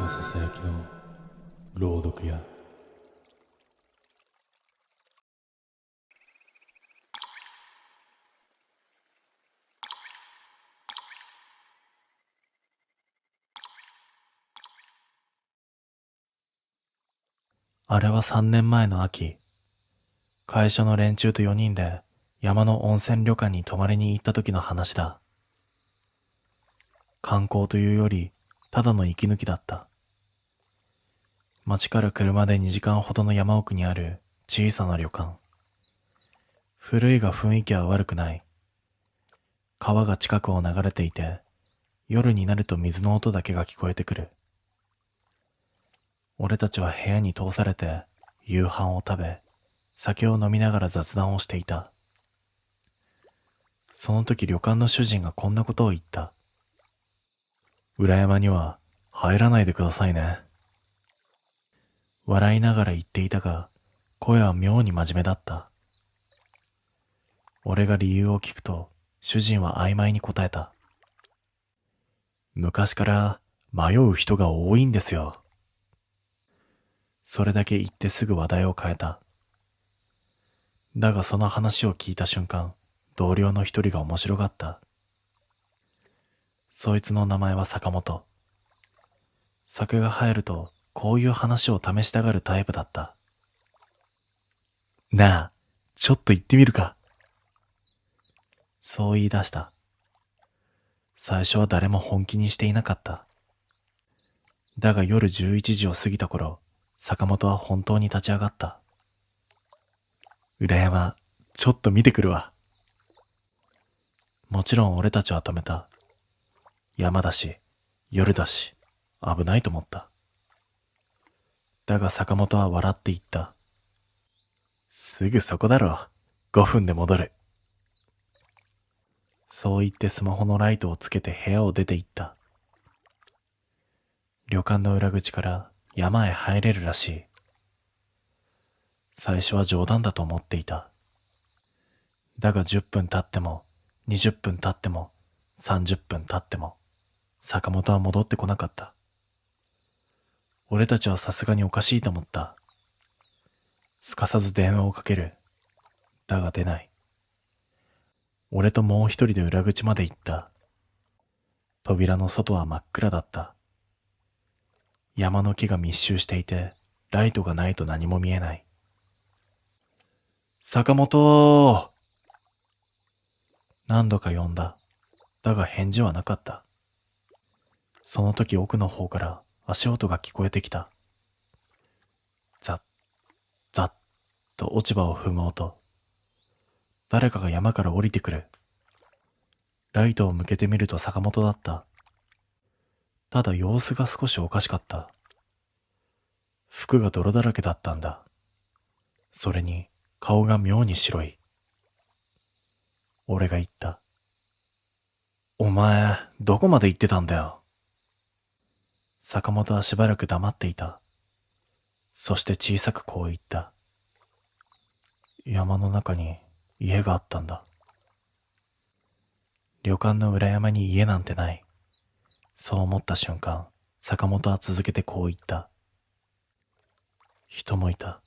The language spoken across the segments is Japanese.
のささやきの朗読やあれは3年前の秋、会社の連中と4人で山の温泉旅館に泊まりに行った時の話だ。観光というより、ただの息抜きだった。町から車で2時間ほどの山奥にある小さな旅館。古いが雰囲気は悪くない。川が近くを流れていて、夜になると水の音だけが聞こえてくる。俺たちは部屋に通されて夕飯を食べ、酒を飲みながら雑談をしていた。その時旅館の主人がこんなことを言った。裏山には入らないでくださいね。笑いながら言っていたが、声は妙に真面目だった。俺が理由を聞くと、主人は曖昧に答えた。昔から迷う人が多いんですよ。それだけ言ってすぐ話題を変えた。だがその話を聞いた瞬間、同僚の一人が面白がった。そいつの名前は坂本。酒が入るとこういう話を試したがるタイプだった。なあ、ちょっと言ってみるか。そう言い出した。最初は誰も本気にしていなかった。だが夜11時を過ぎた頃、坂本は本当に立ち上がった。裏山、ちょっと見てくるわ。もちろん俺たちは止めた。山だし、夜だし、危ないと思った。だが坂本は笑って言った。すぐそこだろ。5分で戻る。そう言ってスマホのライトをつけて部屋を出て行った。旅館の裏口から山へ入れるらしい。最初は冗談だと思っていた。だが10分経っても、20分経っても、30分経っても、坂本は戻ってこなかった。俺たちはさすがにおかしいと思った。すかさず電話をかける。だが出ない。俺ともう一人で裏口まで行った。扉の外は真っ暗だった。山の木が密集していて、ライトがないと何も見えない。坂本！何度か呼んだ。だが返事はなかった。その時奥の方から足音が聞こえてきた。ザッ、ザッと落ち葉を踏む音。誰かが山から降りてくる。ライトを向けてみると坂本だった。ただ様子が少しおかしかった。服が泥だらけだったんだ。それに顔が妙に白い。俺が言った。お前、どこまで行ってたんだよ。坂本はしばらく黙っていた。そして小さくこう言った。山の中に家があったんだ。旅館の裏山に家なんてない。そう思った瞬間、坂本は続けてこう言った。人もいた。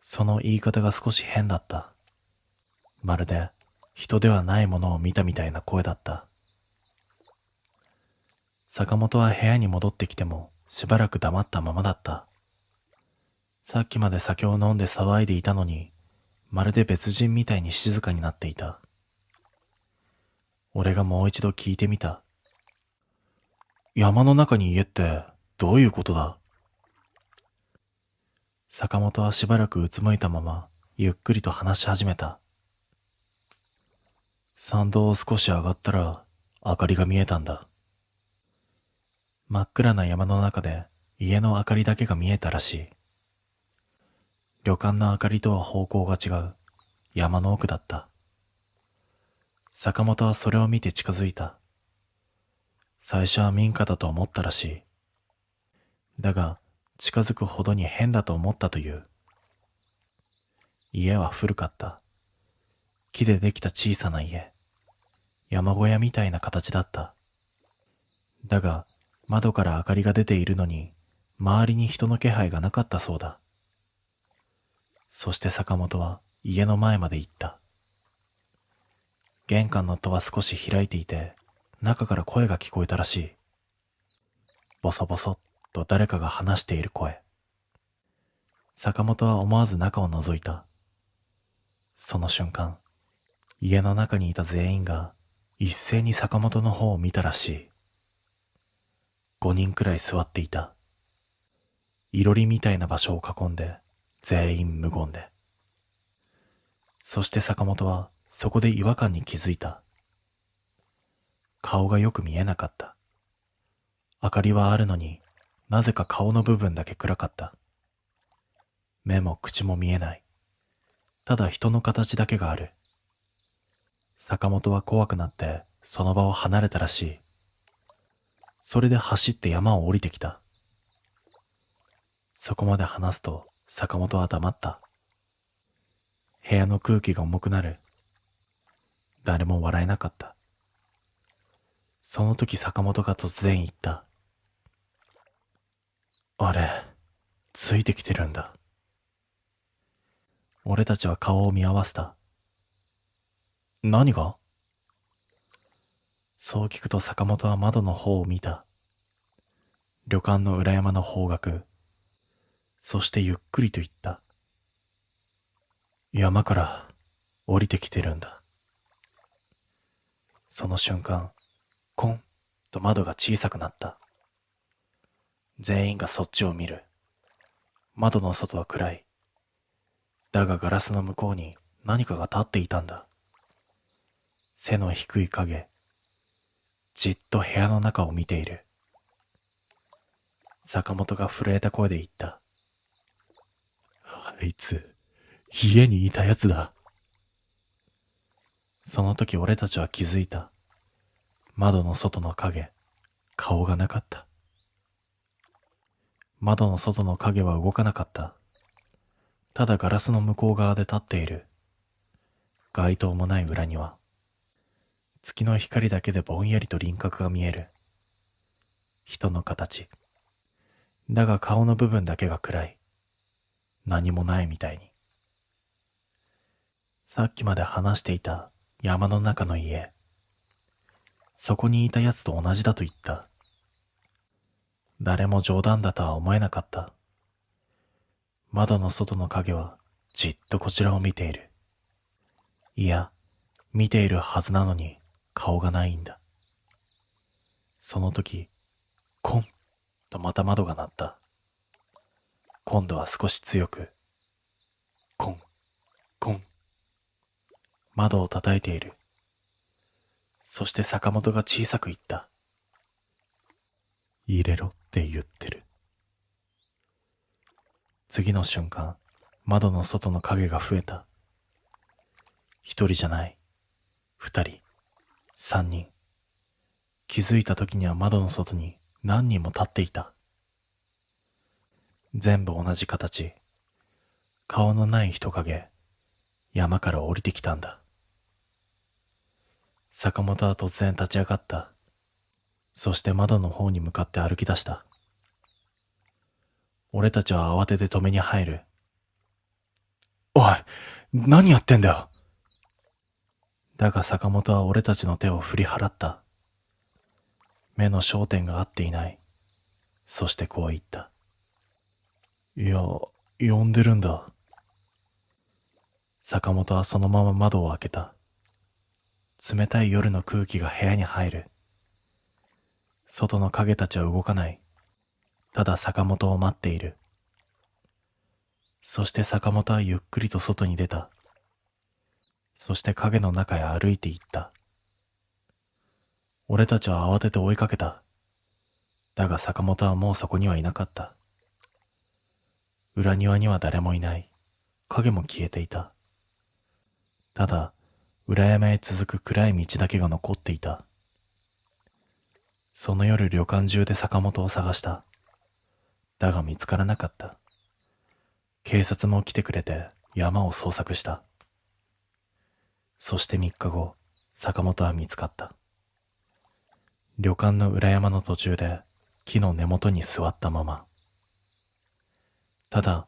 その言い方が少し変だった。まるで人ではないものを見たみたいな声だった。坂本は部屋に戻ってきてもしばらく黙ったままだった。さっきまで酒を飲んで騒いでいたのに、まるで別人みたいに静かになっていた。俺がもう一度聞いてみた。山の中に家ってどういうことだ？坂本はしばらくうつむいたまま、ゆっくりと話し始めた。山道を少し上がったら、明かりが見えたんだ。真っ暗な山の中で、家の明かりだけが見えたらしい。旅館の明かりとは方向が違う、山の奥だった。坂本はそれを見て近づいた。最初は民家だと思ったらしい。だが、近づくほどに変だと思ったという。家は古かった。木でできた小さな家。山小屋みたいな形だった。だが、窓から明かりが出ているのに、周りに人の気配がなかったそうだ。そして坂本は家の前まで行った。玄関の戸は少し開いていて、中から声が聞こえたらしい。ボソボソっと誰かが話している声。坂本は思わず中を覗いた。その瞬間、家の中にいた全員が一斉に坂本の方を見たらしい。5人くらい座っていた。いろりみたいな場所を囲んで、全員無言で。そして坂本はそこで違和感に気づいた。顔がよく見えなかった。明かりはあるのになぜか顔の部分だけ暗かった。目も口も見えない。ただ人の形だけがある。坂本は怖くなってその場を離れたらしい。それで走って山を降りてきた。そこまで話すと坂本は黙った。部屋の空気が重くなる。誰も笑えなかった。その時坂本が突然言った。あれ、ついてきてるんだ。俺たちは顔を見合わせた。何が？そう聞くと坂本は窓の方を見た。旅館の裏山の方角。そしてゆっくりと言った。山から降りてきてるんだ。その瞬間、コンと窓が小さくなった。全員がそっちを見る。窓の外は暗い。だがガラスの向こうに何かが立っていたんだ。背の低い影。じっと部屋の中を見ている。坂本が震えた声で言った。あいつ、家にいたやつだ。その時俺たちは気づいた。窓の外の影、顔がなかった。窓の外の影は動かなかった。ただガラスの向こう側で立っている。街灯もない裏には、月の光だけでぼんやりと輪郭が見える。人の形。だが顔の部分だけが暗い。何もないみたいに。さっきまで話していた山の中の家。そこにいたやつと同じだと言った。誰も冗談だとは思えなかった。窓の外の影はじっとこちらを見ている。いや、見ているはずなのに顔がないんだ。その時、コンとまた窓が鳴った。今度は少し強く、コン、コン。窓を叩いている。そして坂本が小さく言った。入れろって言ってる。次の瞬間、窓の外の影が増えた。一人じゃない。二人、三人。気づいた時には窓の外に何人も立っていた。全部同じ形。顔のない人影。山から降りてきたんだ。坂本は突然立ち上がった。そして窓の方に向かって歩き出した。俺たちは慌てて止めに入る。おい、何やってんだよ。だが坂本は俺たちの手を振り払った。目の焦点が合っていない。そしてこう言った。いや、呼んでるんだ。坂本はそのまま窓を開けた。冷たい夜の空気が部屋に入る。外の影たちは動かない。ただ坂本を待っている。そして坂本はゆっくりと外に出た。そして影の中へ歩いて行った。俺たちは慌てて追いかけた。だが坂本はもうそこにはいなかった。裏庭には誰もいない。影も消えていた。ただ、裏山へ続く暗い道だけが残っていた。その夜旅館中で坂本を探した。だが見つからなかった。警察も来てくれて山を捜索した。そして3日後、坂本は見つかった。旅館の裏山の途中で木の根元に座ったまま。ただ、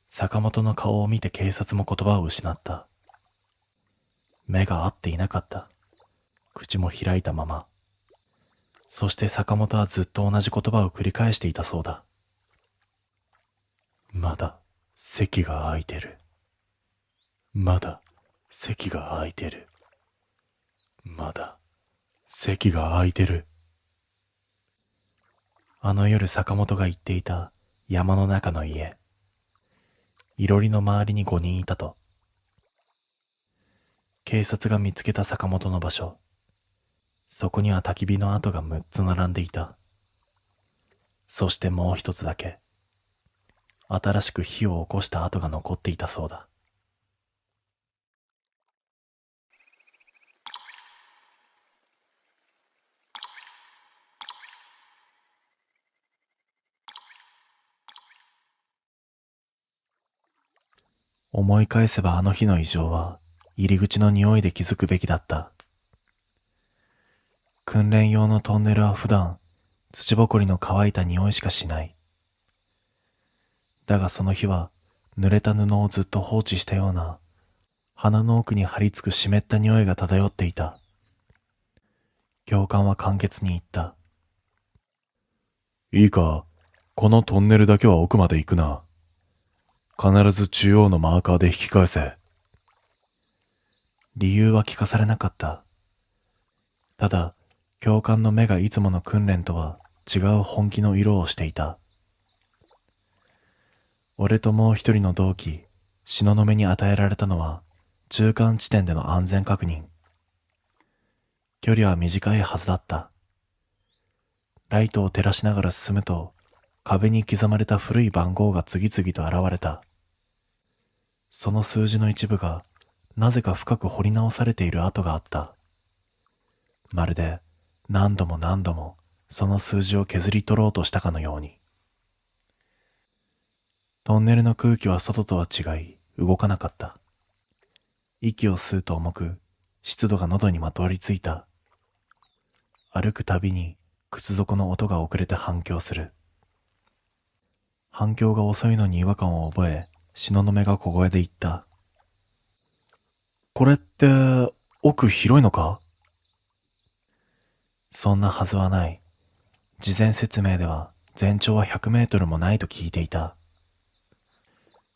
坂本の顔を見て警察も言葉を失った。目が合っていなかった。口も開いたまま。そして坂本はずっと同じ言葉を繰り返していたそうだ。まだ席が空いてる。まだ席が空いてる。まだ席が空いてる。あの夜坂本が言っていた山の中の家。いろりの周りに5人いたと。警察が見つけた坂本の場所。そこには焚き火の跡が6つ並んでいた。そしてもう一つだけ、新しく火を起こした跡が残っていたそうだ。思い返せばあの日の異常は入り口の匂いで気づくべきだった。訓練用のトンネルは普段土ぼこりの乾いた匂いしかしない。だがその日は濡れた布をずっと放置したような鼻の奥に張り付く湿った匂いが漂っていた。教官は簡潔に言った。いいか、このトンネルだけは奥まで行くな。必ず中央のマーカーで引き返せ。理由は聞かされなかった。ただ、教官の目がいつもの訓練とは違う本気の色をしていた。俺ともう一人の同期、東雲に与えられたのは中間地点での安全確認。距離は短いはずだった。ライトを照らしながら進むと、壁に刻まれた古い番号が次々と現れた。その数字の一部がなぜか深く彫り直されている跡があった。まるで何度も何度もその数字を削り取ろうとしたかのように。トンネルの空気は外とは違い動かなかった。息を吸うと重く、湿度が喉にまとわりついた。歩くたびに靴底の音が遅れて反響する。反響が遅いのに違和感を覚え、東雲が小声で言った。これって奥広いのか？そんなはずはない。事前説明では全長は100メートルもないと聞いていた。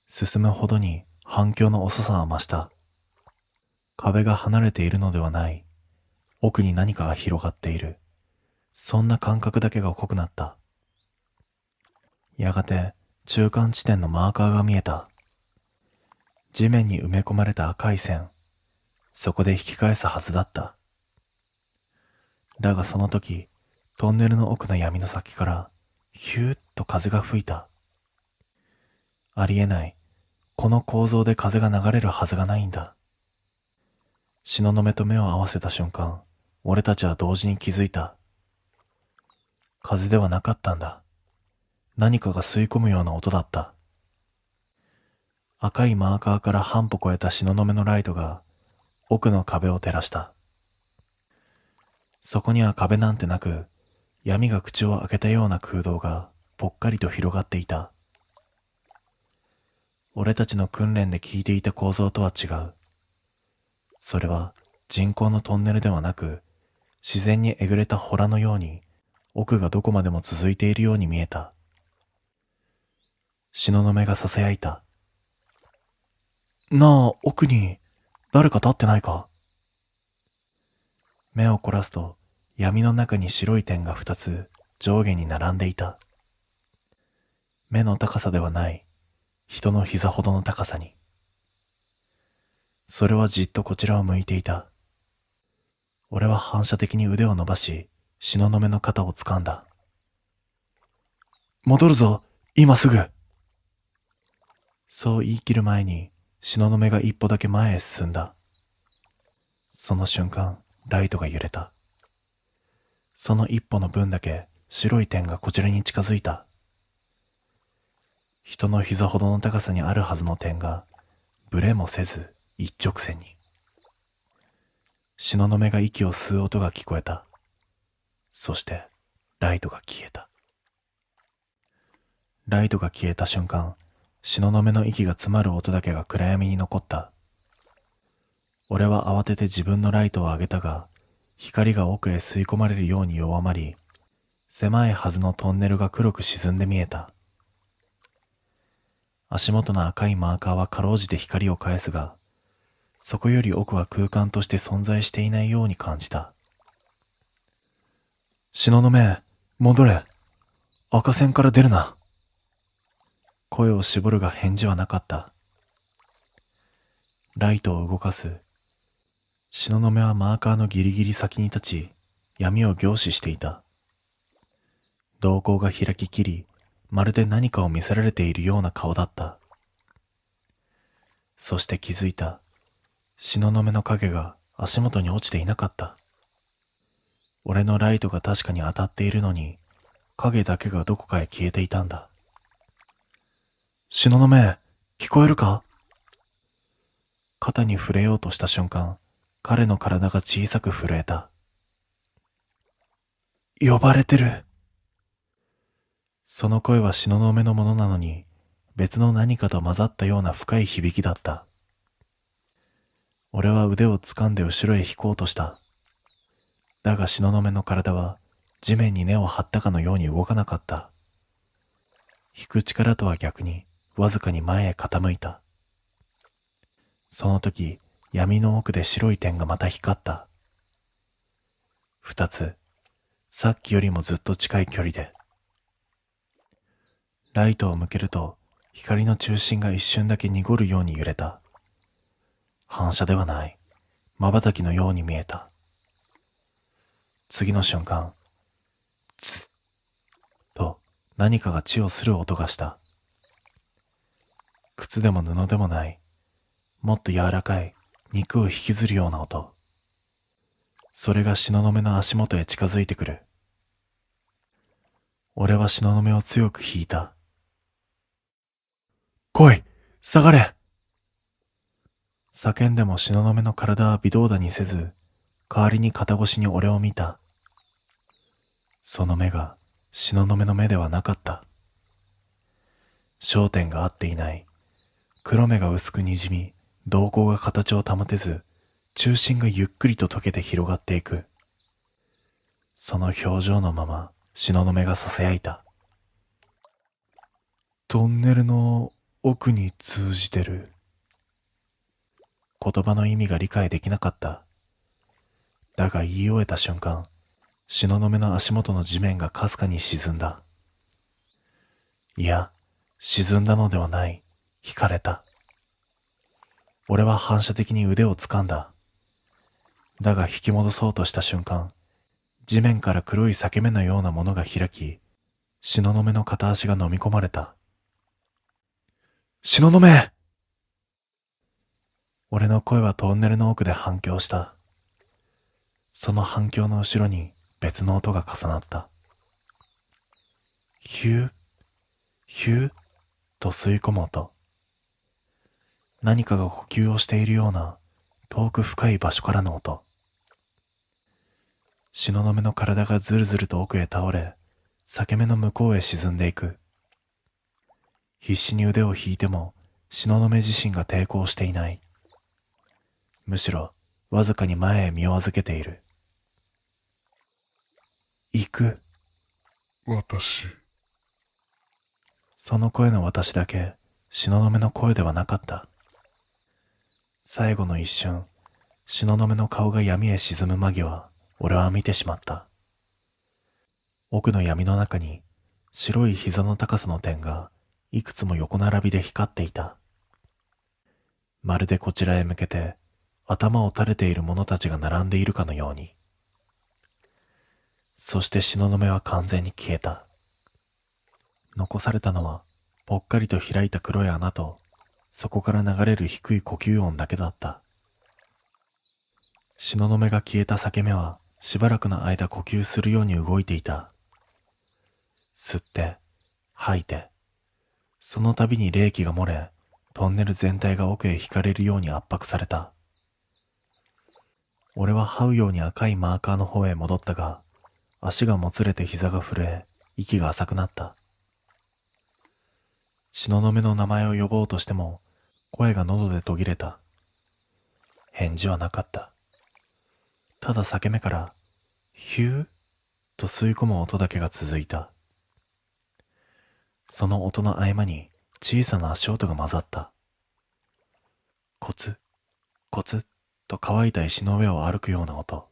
進むほどに反響の遅さは増した。壁が離れているのではない。奥に何かが広がっている。そんな感覚だけが濃くなった。やがて中間地点のマーカーが見えた。地面に埋め込まれた赤い線。そこで引き返すはずだった。だがその時、トンネルの奥の闇の先からヒューッと風が吹いた。ありえない。この構造で風が流れるはずがないんだ。東雲と目を合わせた瞬間、俺たちは同時に気づいた。風ではなかったんだ。何かが吸い込むような音だった。赤いマーカーから半歩超えた東雲のライトが奥の壁を照らした。そこには壁なんてなく、闇が口を開けたような空洞がぽっかりと広がっていた。俺たちの訓練で聞いていた構造とは違う。それは人工のトンネルではなく、自然にえぐれた洞のように奥がどこまでも続いているように見えた。東雲が囁いた。なあ、奥に誰か立ってないか？目を凝らすと闇の中に白い点が2つ上下に並んでいた。目の高さではない、人の膝ほどの高さに。それはじっとこちらを向いていた。俺は反射的に腕を伸ばし、東雲の肩を掴んだ。戻るぞ、今すぐ。そう言い切る前に、東雲が一歩だけ前へ進んだ。その瞬間、ライトが揺れた。その一歩の分だけ白い点がこちらに近づいた。人の膝ほどの高さにあるはずの点が、ブレもせず一直線に。東雲が息を吸う音が聞こえた。そして、ライトが消えた。ライトが消えた瞬間、東雲の息が詰まる音だけが暗闇に残った。俺は慌てて自分のライトを上げたが、光が奥へ吸い込まれるように弱まり、狭いはずのトンネルが黒く沈んで見えた。足元の赤いマーカーはかろうじて光を返すが、そこより奥は空間として存在していないように感じた。東雲、戻れ。赤線から出るな。声を絞るが返事はなかった。ライトを動かす。東雲はマーカーのギリギリ先に立ち、闇を凝視していた。瞳孔が開ききり、まるで何かを見せられているような顔だった。そして気づいた。東雲の影が足元に落ちていなかった。俺のライトが確かに当たっているのに、影だけがどこかへ消えていたんだ。東雲、聞こえるか？肩に触れようとした瞬間、彼の体が小さく震えた。呼ばれてる。その声は東雲のものなのに、別の何かと混ざったような深い響きだった。俺は腕を掴んで後ろへ引こうとした。だが東雲の体は地面に根を張ったかのように動かなかった。引く力とは逆にわずかに前へ傾いた。その時、闇の奥で白い点がまた光った。二つ、さっきよりもずっと近い距離で。ライトを向けると、光の中心が一瞬だけ濁るように揺れた。反射ではない、瞬きのように見えた。次の瞬間、ズッと何かが血をする音がした。靴でも布でもない、もっと柔らかい肉を引きずるような音。それが東雲の足元へ近づいてくる。俺は東雲を強く引いた。来い、下がれ。叫んでも東雲の体は微動だにせず、代わりに肩越しに俺を見た。その目が東雲の目ではなかった。焦点が合っていない。黒目が薄くにじみ、瞳孔が形を保てず、中心がゆっくりと溶けて広がっていく。その表情のまま東雲が囁いた。トンネルの奥に通じてる。言葉の意味が理解できなかった。だが言い終えた瞬間、東雲の足元の地面がかすかに沈んだ。いや、沈んだのではない。引かれた。俺は反射的に腕を掴んだ。だが引き戻そうとした瞬間、地面から黒い裂け目のようなものが開き、東雲の片足が飲み込まれた。東雲！俺の声はトンネルの奥で反響した。その反響の後ろに別の音が重なった。ヒュー、ヒューと吸い込む音。何かが呼吸をしているような遠く深い場所からの音。東雲の体がずるずると奥へ倒れ、裂け目の向こうへ沈んでいく。必死に腕を引いても東雲自身が抵抗していない。むしろわずかに前へ身を預けている。行く。私。その声の私だけ東雲の声ではなかった。最後の一瞬、東雲の顔が闇へ沈む間際、俺は見てしまった。奥の闇の中に白い膝の高さの点がいくつも横並びで光っていた。まるでこちらへ向けて頭を垂れている者たちが並んでいるかのように。そして東雲は完全に消えた。残されたのはぽっかりと開いた黒い穴と、そこから流れる低い呼吸音だけだった。東雲が消えた裂け目はしばらくの間呼吸するように動いていた。吸って吐いて、その度に冷気が漏れ、トンネル全体が奥へ引かれるように圧迫された。俺は這うように赤いマーカーの方へ戻ったが、足がもつれて膝が震え、息が浅くなった。東雲の名前を呼ぼうとしても、声が喉で途切れた。返事はなかった。ただ裂け目から、ヒューと吸い込む音だけが続いた。その音の合間に小さな足音が混ざった。コツ、コツと乾いた石の上を歩くような音。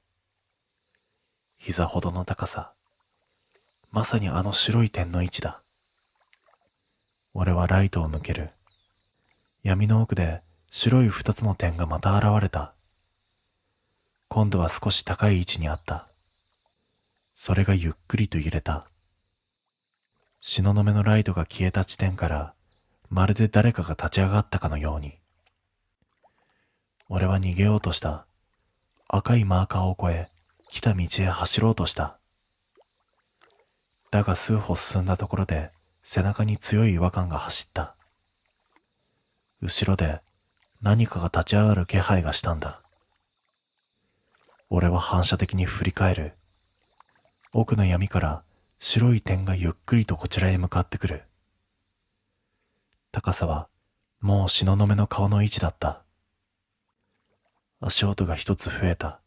膝ほどの高さ。まさにあの白い点の位置だ。俺はライトを向ける。闇の奥で白い二つの点がまた現れた。今度は少し高い位置にあった。それがゆっくりと揺れた。東雲のライトが消えた地点からまるで誰かが立ち上がったかのように。俺は逃げようとした。赤いマーカーを越え、来た道へ走ろうとした。だが数歩進んだところで背中に強い違和感が走った。後ろで何かが立ち上がる気配がしたんだ。俺は反射的に振り返る。奥の闇から白い点がゆっくりとこちらへ向かってくる。高さはもう東雲の顔の位置だった。足音が一つ増えた。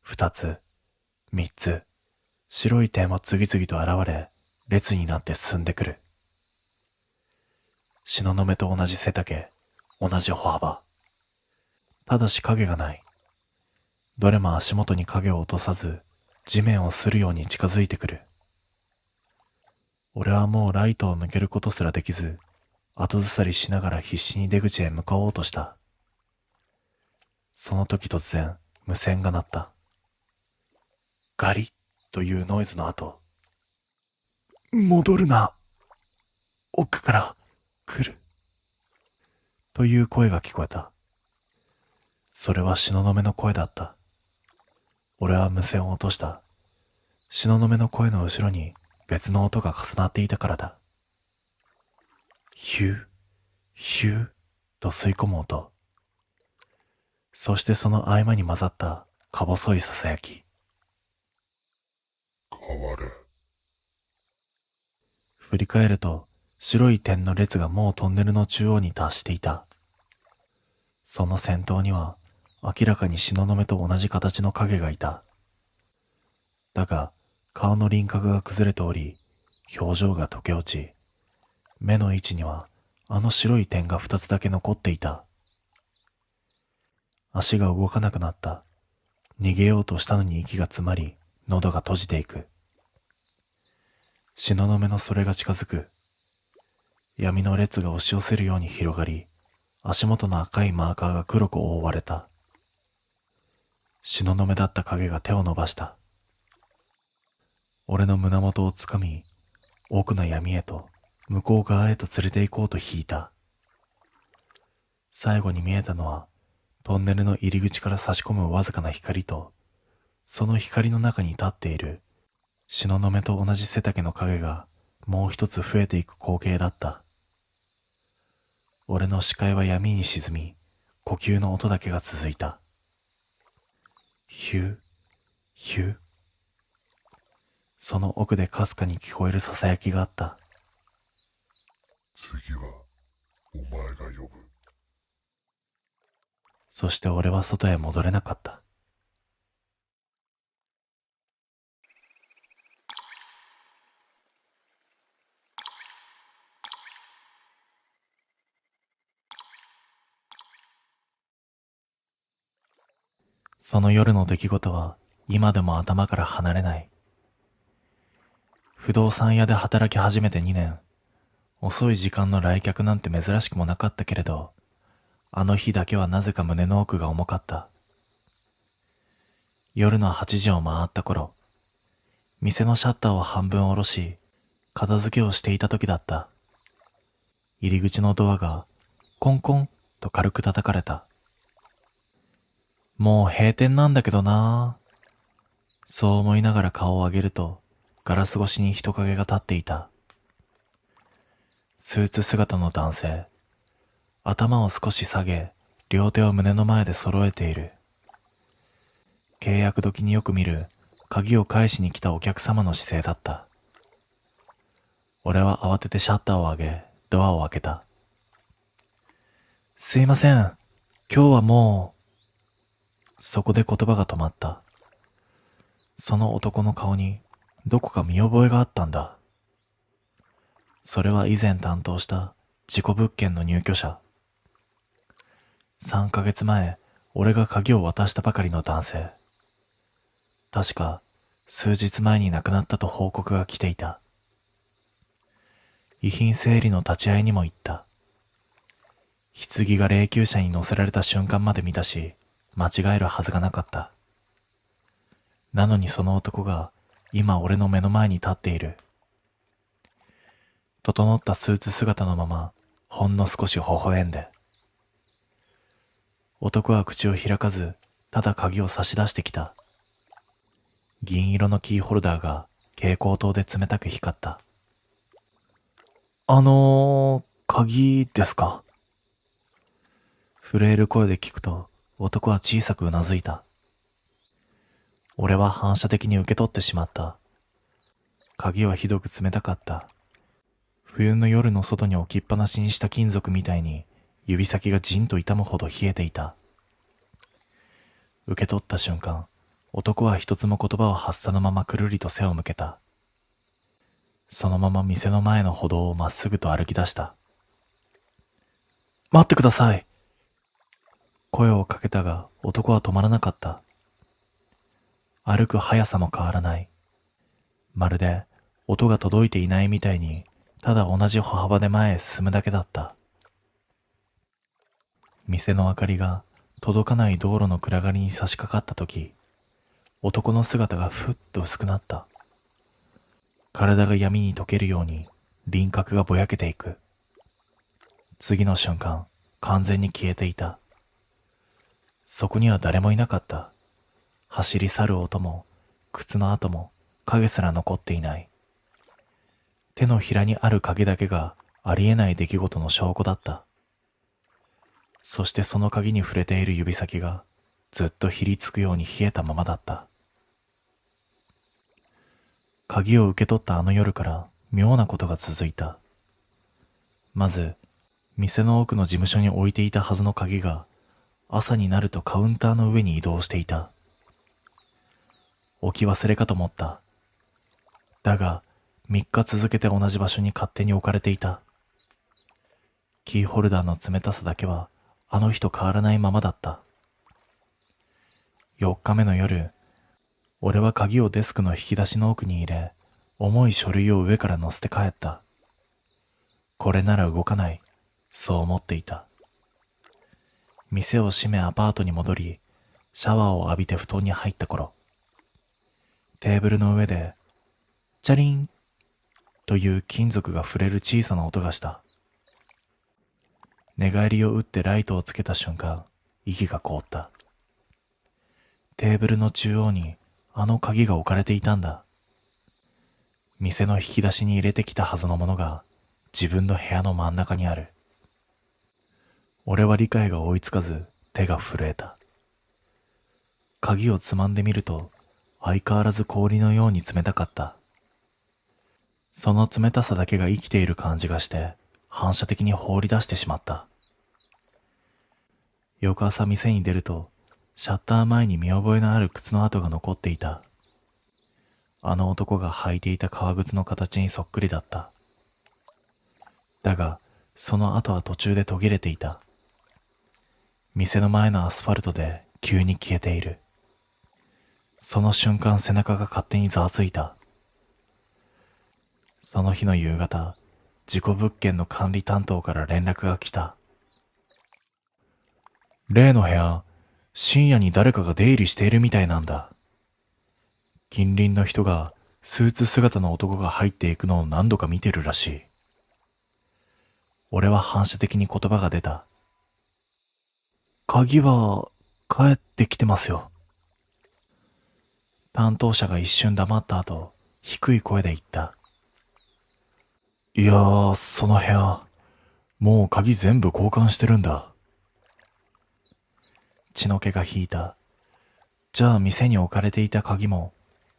二つ、三つ、白い点は次々と現れ、列になって進んでくる。東雲と同じ背丈、同じ歩幅。ただし影がない。どれも足元に影を落とさず、地面を擦るように近づいてくる。俺はもうライトを向けることすらできず、後ずさりしながら必死に出口へ向かおうとした。その時突然、無線が鳴った。ガリッというノイズの後、戻るな。奥から来る。という声が聞こえた。それは東雲の声だった。俺は無線を落とした。東雲の声の後ろに別の音が重なっていたからだ。ヒュー、ヒューと吸い込む音。そしてその合間に混ざったか細いささやき。変われ。振り返ると白い点の列がもうトンネルの中央に達していた。その先頭には明らかに東雲と同じ形の影がいた。だが顔の輪郭が崩れており、表情が溶け落ち、目の位置にはあの白い点が二つだけ残っていた。足が動かなくなった。逃げようとしたのに息が詰まり、喉が閉じていく。東雲のそれが近づく。闇の列が押し寄せるように広がり、足元の赤いマーカーが黒く覆われた。東雲だった影が手を伸ばした。俺の胸元をつかみ、奥の闇へと、向こう側へと連れて行こうと引いた。最後に見えたのは、トンネルの入り口から差し込むわずかな光と、その光の中に立っている、東雲と同じ背丈の影がもう一つ増えていく光景だった。俺の視界は闇に沈み、呼吸の音だけが続いた。ヒュー、ヒュー。その奥でかすかに聞こえるささやきがあった。次は、お前が呼ぶ。そして俺は外へ戻れなかった。その夜の出来事は今でも頭から離れない。不動産屋で働き始めて2年、遅い時間の来客なんて珍しくもなかったけれど、あの日だけはなぜか胸の奥が重かった。夜の8時を回った頃、店のシャッターを半分下ろし、片付けをしていた時だった。入り口のドアがコンコンと軽く叩かれた。もう閉店なんだけどなぁ。そう思いながら顔を上げると、ガラス越しに人影が立っていた。スーツ姿の男性。頭を少し下げ、両手を胸の前で揃えている。契約時によく見る、鍵を返しに来たお客様の姿勢だった。俺は慌ててシャッターを上げ、ドアを開けた。すいません。今日はもう。そこで言葉が止まった。その男の顔にどこか見覚えがあったんだ。それは以前担当した事故物件の入居者。3ヶ月前、俺が鍵を渡したばかりの男性。確か数日前に亡くなったと報告が来ていた。遺品整理の立ち会いにも行った。棺が霊柩車に乗せられた瞬間まで見たし、間違えるはずがなかった。なのにその男が今俺の目の前に立っている。整ったスーツ姿のまま、ほんの少し微笑んで。男は口を開かず、ただ鍵を差し出してきた。銀色のキーホルダーが蛍光灯で冷たく光った。鍵ですか？震える声で聞くと、男は小さくうなずいた。俺は反射的に受け取ってしまった。鍵はひどく冷たかった。冬の夜の外に置きっぱなしにした金属みたいに指先がじんと痛むほど冷えていた。受け取った瞬間、男は一つも言葉を発さぬままくるりと背を向けた。そのまま店の前の歩道をまっすぐと歩き出した。待ってください。声をかけたが男は止まらなかった。歩く速さも変わらない。まるで音が届いていないみたいに、ただ同じ歩幅で前へ進むだけだった。店の明かりが届かない道路の暗がりに差し掛かったとき、男の姿がふっと薄くなった。体が闇に溶けるように輪郭がぼやけていく。次の瞬間、完全に消えていた。そこには誰もいなかった。走り去る音も、靴の跡も、影すら残っていない。手のひらにある鍵だけがありえない出来事の証拠だった。そしてその鍵に触れている指先がずっとひりつくように冷えたままだった。鍵を受け取ったあの夜から妙なことが続いた。まず、店の奥の事務所に置いていたはずの鍵が朝になるとカウンターの上に移動していた。置き忘れかと思った。だが、3日続けて同じ場所に勝手に置かれていた。キーホルダーの冷たさだけはあの日と変わらないままだった。4日目の夜、俺は鍵をデスクの引き出しの奥に入れ、重い書類を上から乗せて帰った。これなら動かない、そう思っていた。店を閉めアパートに戻り、シャワーを浴びて布団に入った頃、テーブルの上で、チャリンという金属が触れる小さな音がした。寝返りを打ってライトをつけた瞬間、息が凍った。テーブルの中央にあの鍵が置かれていたんだ。店の引き出しに入れてきたはずのものが自分の部屋の真ん中にある。俺は理解が追いつかず手が震えた。鍵をつまんでみると相変わらず氷のように冷たかった。その冷たさだけが生きている感じがして反射的に放り出してしまった。翌朝店に出るとシャッター前に見覚えのある靴の跡が残っていた。あの男が履いていた革靴の形にそっくりだった。だがその跡は途中で途切れていた。店の前のアスファルトで急に消えている。その瞬間背中が勝手にざわついた。その日の夕方、事故物件の管理担当から連絡が来た。例の部屋、深夜に誰かが出入りしているみたいなんだ。近隣の人がスーツ姿の男が入っていくのを何度か見てるらしい。俺は反射的に言葉が出た。鍵は帰ってきてますよ。担当者が一瞬黙った後、低い声で言った。いやー、その部屋、もう鍵全部交換してるんだ。血の気が引いた。じゃあ店に置かれていた鍵も、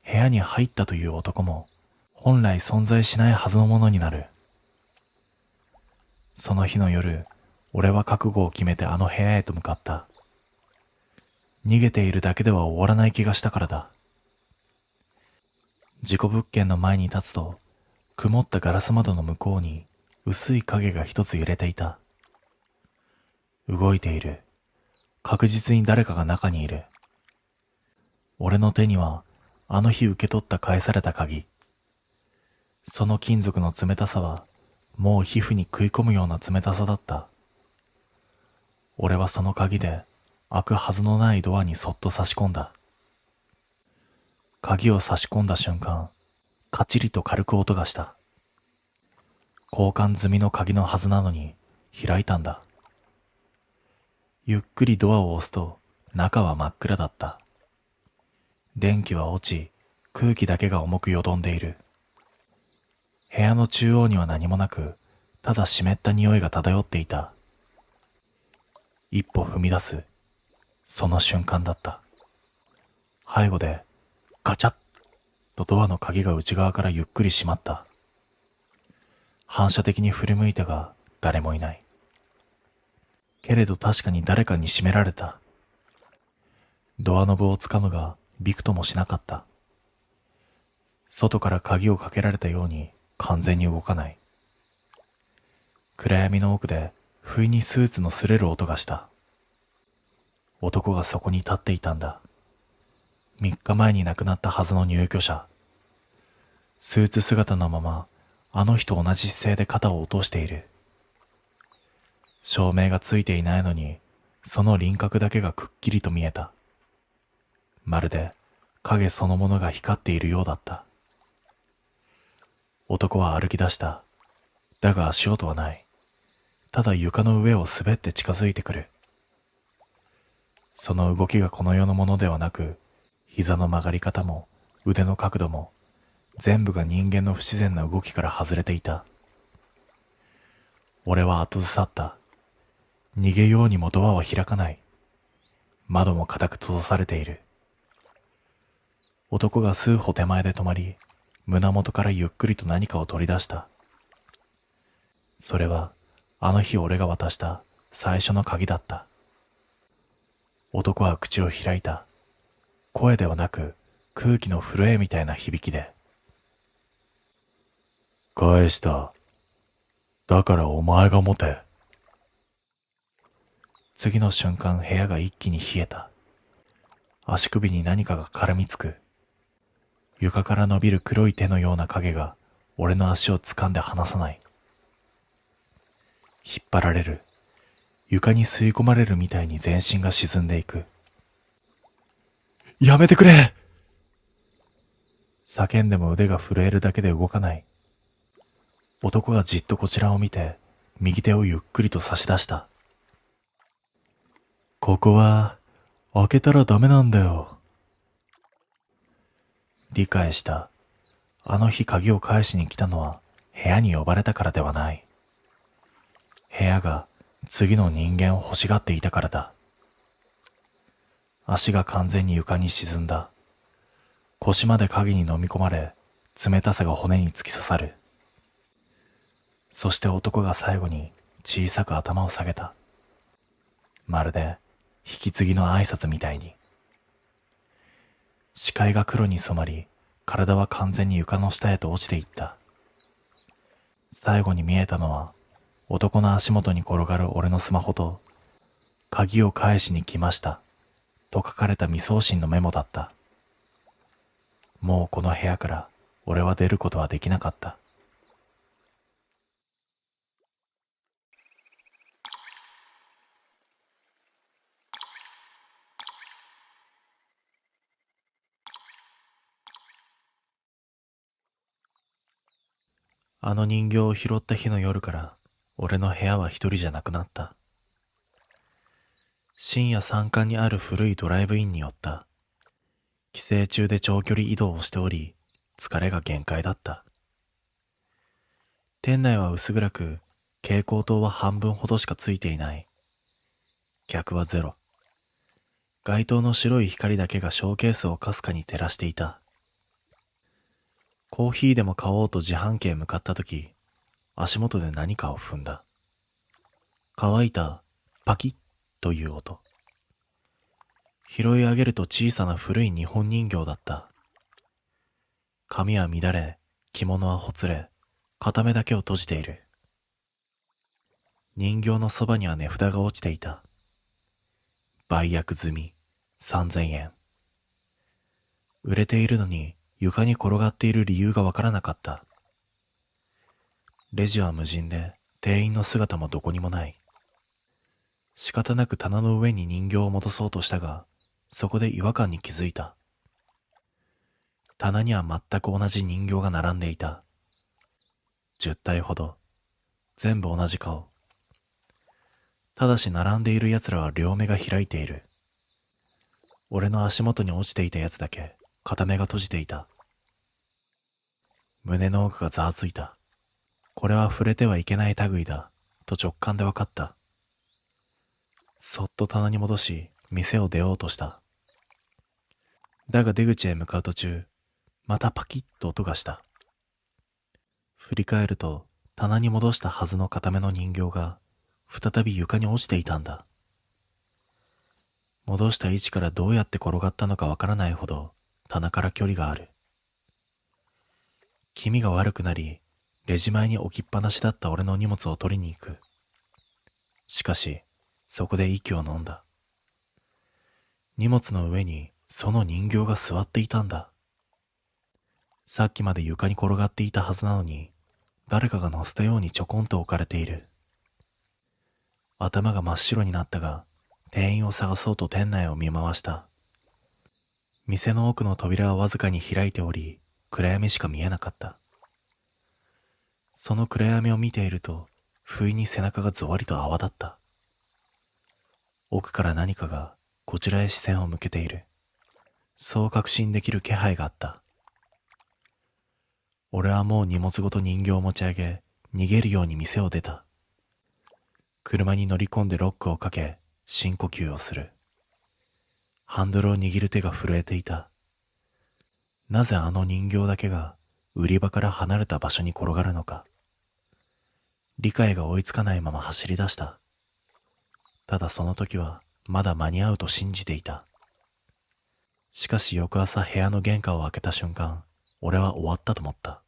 部屋に入ったという男も、本来存在しないはずのものになる。その日の夜、俺は覚悟を決めてあの部屋へと向かった。逃げているだけでは終わらない気がしたからだ。事故物件の前に立つと、曇ったガラス窓の向こうに薄い影が一つ揺れていた。動いている。確実に誰かが中にいる。俺の手にはあの日受け取った返された鍵。その金属の冷たさはもう皮膚に食い込むような冷たさだった。俺はその鍵で開くはずのないドアにそっと差し込んだ。鍵を差し込んだ瞬間、カチリと軽く音がした。交換済みの鍵のはずなのに開いたんだ。ゆっくりドアを押すと中は真っ暗だった。電気は落ち、空気だけが重くよどんでいる。部屋の中央には何もなく、ただ湿った匂いが漂っていた。一歩踏み出す、その瞬間だった。背後でガチャッとドアの鍵が内側からゆっくり閉まった。反射的に振り向いたが誰もいない。けれど確かに誰かに閉められた。ドアノブをつかむがびくともしなかった。外から鍵をかけられたように完全に動かない。暗闇の奥で不意にスーツの擦れる音がした。男がそこに立っていたんだ。3日前に亡くなったはずの入居者。スーツ姿のままあの日と同じ姿勢で肩を落としている。照明がついていないのにその輪郭だけがくっきりと見えた。まるで影そのものが光っているようだった。男は歩き出した。だが足音はない。ただ床の上を滑って近づいてくる。その動きがこの世のものではなく、膝の曲がり方も腕の角度も全部が人間の不自然な動きから外れていた。俺は後ずさった。逃げようにもドアは開かない。窓も固く閉ざされている。男が数歩手前で止まり、胸元からゆっくりと何かを取り出した。それはあの日俺が渡した最初の鍵だった。男は口を開いた。声ではなく空気の震えみたいな響きで。返した。だからお前が持て。次の瞬間部屋が一気に冷えた。足首に何かが絡みつく。床から伸びる黒い手のような影が俺の足を掴んで離さない。引っ張られる。床に吸い込まれるみたいに全身が沈んでいく。やめてくれ！叫んでも腕が震えるだけで動かない。男がじっとこちらを見て、右手をゆっくりと差し出した。ここは、開けたらダメなんだよ。理解した。あの日鍵を返しに来たのは、部屋に呼ばれたからではない。部屋が次の人間を欲しがっていたからだ。足が完全に床に沈んだ。腰まで影に飲み込まれ、冷たさが骨に突き刺さる。そして男が最後に小さく頭を下げた。まるで引き継ぎの挨拶みたいに。視界が黒に染まり、体は完全に床の下へと落ちていった。最後に見えたのは、男の足元に転がる俺のスマホと、鍵を返しに来ました、と書かれた未送信のメモだった。もうこの部屋から俺は出ることはできなかった。あの人形を拾った日の夜から俺の部屋は一人じゃなくなった。深夜山間にある古いドライブインに寄った。帰省中で長距離移動をしており、疲れが限界だった。店内は薄暗く、蛍光灯は半分ほどしかついていない。客はゼロ。街灯の白い光だけがショーケースをかすかに照らしていた。コーヒーでも買おうと自販機へ向かったとき、足元で何かを踏んだ。乾いたパキッという音。拾い上げると小さな古い日本人形だった。髪は乱れ、着物はほつれ、片目だけを閉じている。人形のそばには値札が落ちていた。売約済み3000円。売れているのに床に転がっている理由がわからなかった。レジは無人で店員の姿もどこにもない。仕方なく棚の上に人形を戻そうとしたが、そこで違和感に気づいた。棚には全く同じ人形が並んでいた。10体ほど。全部同じ顔。ただし並んでいる奴らは両目が開いている。俺の足元に落ちていたやつだけ片目が閉じていた。胸の奥がざわついた。これは触れてはいけない類だと直感で分かった。そっと棚に戻し店を出ようとした。だが出口へ向かう途中、またパキッと音がした。振り返ると棚に戻したはずの片目の人形が再び床に落ちていたんだ。戻した位置からどうやって転がったのかわからないほど棚から距離がある。気味が悪くなり、レジ前に置きっぱなしだった俺の荷物を取りに行く。しかし、そこで息を飲んだ。荷物の上にその人形が座っていたんだ。さっきまで床に転がっていたはずなのに、誰かが乗せたようにちょこんと置かれている。頭が真っ白になったが、店員を探そうと店内を見回した。店の奥の扉はわずかに開いており、暗闇しか見えなかった。その暗闇を見ていると、不意に背中がぞわりと泡立った。奥から何かがこちらへ視線を向けている。そう確信できる気配があった。俺はもう荷物ごと人形を持ち上げ、逃げるように店を出た。車に乗り込んでロックをかけ、深呼吸をする。ハンドルを握る手が震えていた。なぜあの人形だけが売り場から離れた場所に転がるのか。理解が追いつかないまま走り出した。ただその時はまだ間に合うと信じていた。しかし翌朝部屋の玄関を開けた瞬間、俺は終わったと思った。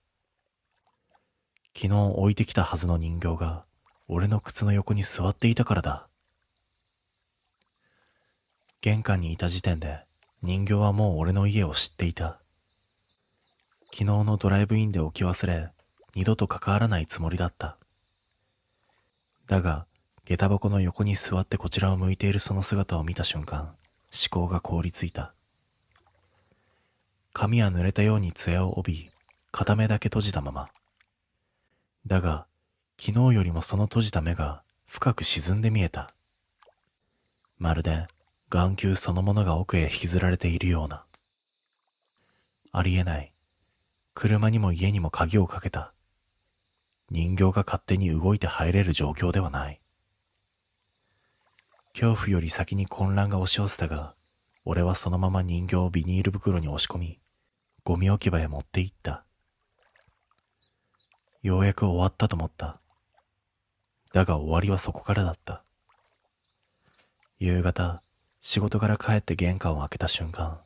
昨日置いてきたはずの人形が俺の靴の横に座っていたからだ。玄関にいた時点で人形はもう俺の家を知っていた。昨日のドライブインで置き忘れ、二度と関わらないつもりだった。だが、下駄箱の横に座ってこちらを向いているその姿を見た瞬間、思考が凍りついた。髪は濡れたように艶を帯び、片目だけ閉じたまま。だが、昨日よりもその閉じた目が深く沈んで見えた。まるで眼球そのものが奥へ引きずられているような。ありえない。車にも家にも鍵をかけた。人形が勝手に動いて入れる状況ではない。恐怖より先に混乱が押し寄せたが、俺はそのまま人形をビニール袋に押し込み、ゴミ置き場へ持って行った。ようやく終わったと思った。だが終わりはそこからだった。夕方、仕事から帰って玄関を開けた瞬間、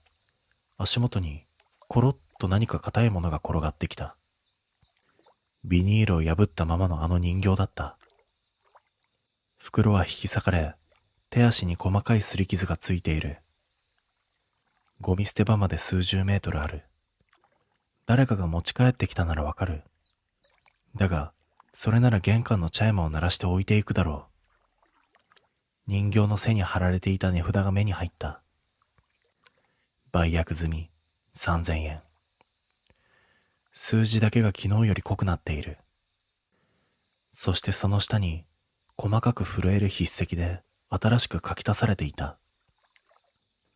足元にコロッと何か硬いものが転がってきた。ビニールを破ったままのあの人形だった。袋は引き裂かれ、手足に細かい擦り傷がついている。ゴミ捨て場まで数十メートルある。誰かが持ち帰ってきたならわかる。だが、それなら玄関のチャイムを鳴らして置いていくだろう。人形の背に貼られていた値札が目に入った。売約済み3000円。数字だけが昨日より濃くなっている。そしてその下に細かく震える筆跡で新しく書き足されていた。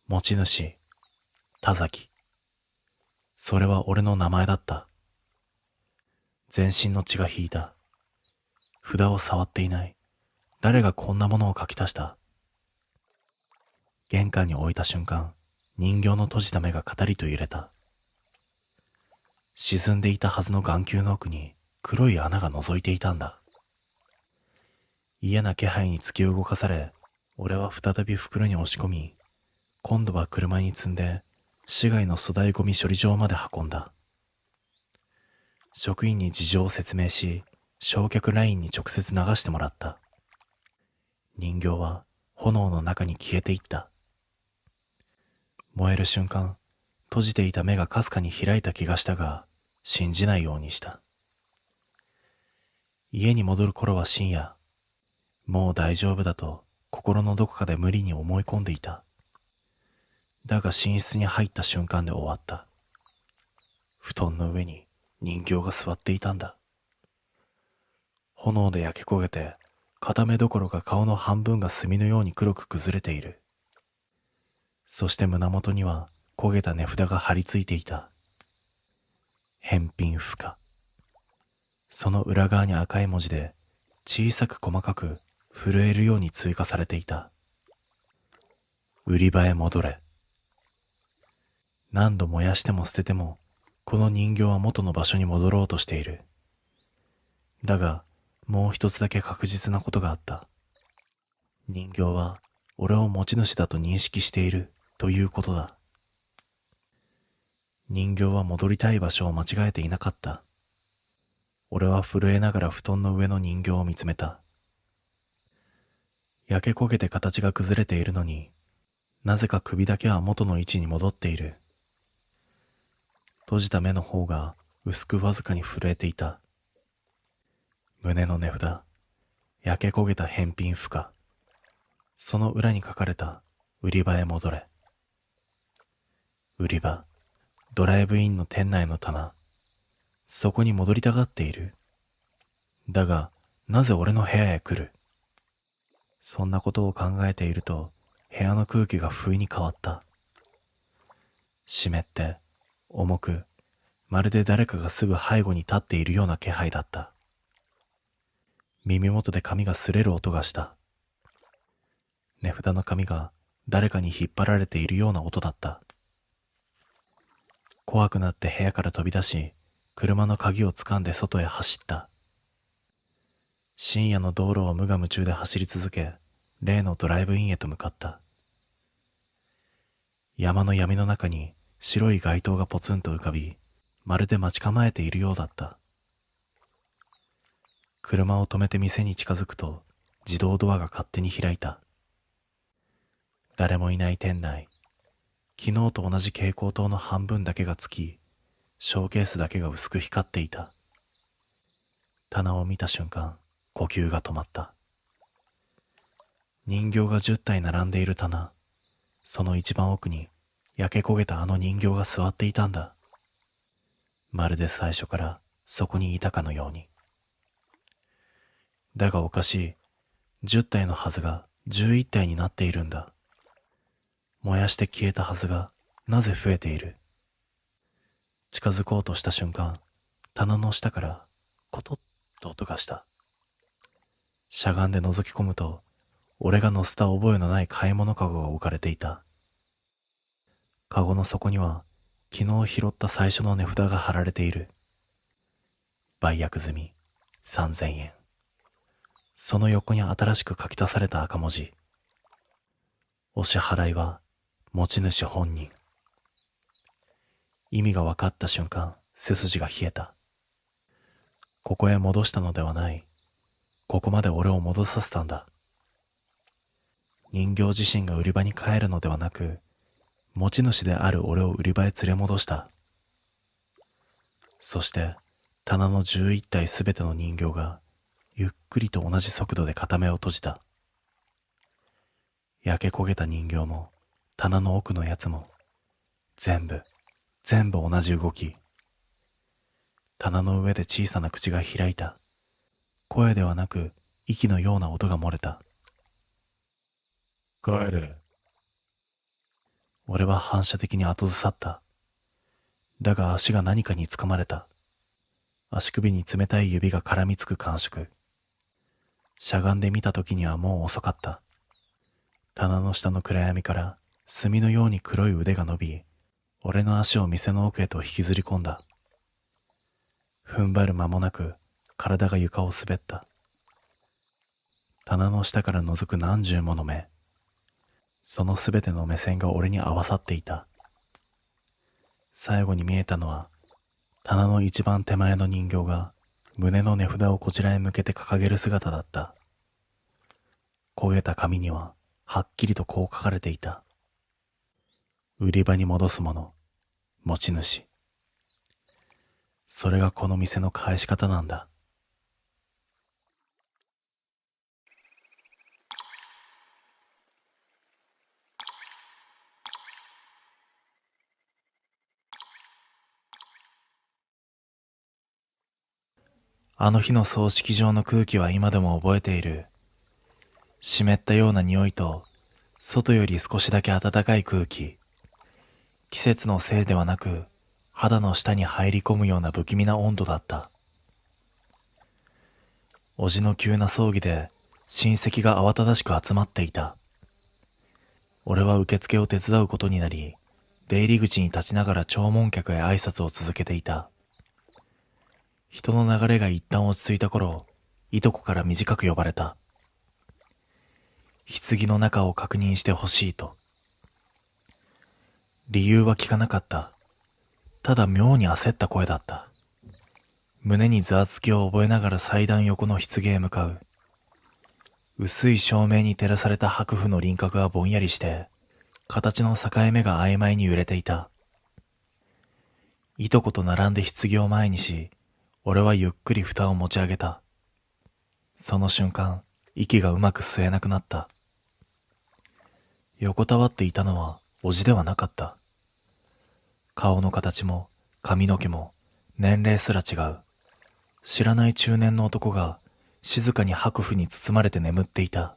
持ち主、田崎。それは俺の名前だった。全身の血が引いた。札を触っていない。誰がこんなものを書き足した？玄関に置いた瞬間、人形の閉じた目がカタリと揺れた。沈んでいたはずの眼球の奥に黒い穴が覗いていたんだ。嫌な気配に突き動かされ、俺は再び袋に押し込み、今度は車に積んで市街の粗大ゴミ処理場まで運んだ。職員に事情を説明し、焼却ラインに直接流してもらった。人形は炎の中に消えていった。燃える瞬間、閉じていた目がかすかに開いた気がしたが、信じないようにした。家に戻る頃は深夜。もう大丈夫だと心のどこかで無理に思い込んでいた。だが寝室に入った瞬間で終わった。布団の上に人形が座っていたんだ。炎で焼け焦げて、片目どころか顔の半分が炭のように黒く崩れている。そして胸元には焦げた値札が貼り付いていた。返品不可。その裏側に赤い文字で小さく細かく震えるように追加されていた。売り場へ戻れ。何度燃やしても捨てても、この人形は元の場所に戻ろうとしている。だが、もう一つだけ確実なことがあった。人形は俺を持ち主だと認識しているということだ。人形は戻りたい場所を間違えていなかった。俺は震えながら布団の上の人形を見つめた。焼け焦げて形が崩れているのに、なぜか首だけは元の位置に戻っている。閉じた目の方が薄くわずかに震えていた。胸の値札、焼け焦げた返品不可。その裏に書かれた売り場へ戻れ。売り場、ドライブインの店内の棚。そこに戻りたがっている。だが、なぜ俺の部屋へ来る？そんなことを考えていると、部屋の空気が不意に変わった。湿って、重く、まるで誰かがすぐ背後に立っているような気配だった。耳元で髪が擦れる音がした。値札の紙が誰かに引っ張られているような音だった。怖くなって部屋から飛び出し、車の鍵を掴んで外へ走った。深夜の道路を無我夢中で走り続け、例のドライブインへと向かった。山の闇の中に白い街灯がポツンと浮かび、まるで待ち構えているようだった。車を止めて店に近づくと、自動ドアが勝手に開いた。誰もいない店内。昨日と同じ蛍光灯の半分だけがつき、ショーケースだけが薄く光っていた。棚を見た瞬間、呼吸が止まった。人形が10体並んでいる棚。その一番奥に焼け焦げたあの人形が座っていたんだ。まるで最初からそこにいたかのように。だがおかしい。10体のはずが11体になっているんだ。燃やして消えたはずがなぜ増えている。近づこうとした瞬間、棚の下からコトッと音がした。しゃがんで覗き込むと、俺が乗せた覚えのない買い物かごが置かれていた。かごの底には昨日拾った最初の値札が貼られている。売約済み3000円。その横に新しく書き足された赤文字。お支払いは持ち主本人。意味が分かった瞬間、背筋が冷えた。ここへ戻したのではない。ここまで俺を戻させたんだ。人形自身が売り場に帰るのではなく、持ち主である俺を売り場へ連れ戻した。そして、棚の11体すべての人形が、ゆっくりと同じ速度で片目を閉じた。焼け焦げた人形も、棚の奥のやつも、全部同じ動き。棚の上で小さな口が開いた。声ではなく、息のような音が漏れた。帰れ。俺は反射的に後ずさった。だが足が何かにつかまれた。足首に冷たい指が絡みつく感触。しゃがんでみた時にはもう遅かった。棚の下の暗闇から墨のように黒い腕が伸び、俺の足を店の奥へと引きずり込んだ。踏ん張る間もなく体が床を滑った。棚の下から覗く何十もの目。そのすべての目線が俺に合わさっていた。最後に見えたのは、棚の一番手前の人形が胸の値札をこちらへ向けて掲げる姿だった。焦げた紙にははっきりとこう書かれていた。売り場に戻すもの、持ち主。それがこの店の返し方なんだ。あの日の葬式場の空気は今でも覚えている。湿ったような匂いと、外より少しだけ暖かい空気。季節のせいではなく、肌の下に入り込むような不気味な温度だった。おじの急な葬儀で親戚が慌ただしく集まっていた。俺は受付を手伝うことになり、出入り口に立ちながら弔問客へ挨拶を続けていた。人の流れが一旦落ち着いた頃、いとこから短く呼ばれた。棺の中を確認してほしいと。理由は聞かなかった。ただ妙に焦った声だった。胸にざわつきを覚えながら祭壇横の棺へ向かう。薄い照明に照らされた白符の輪郭がぼんやりして、形の境目が曖昧に揺れていた。いとこと並んで棺を前にし、俺はゆっくり蓋を持ち上げた。その瞬間、息がうまく吸えなくなった。横たわっていたのはおじではなかった。顔の形も髪の毛も年齢すら違う。知らない中年の男が静かに白符に包まれて眠っていた。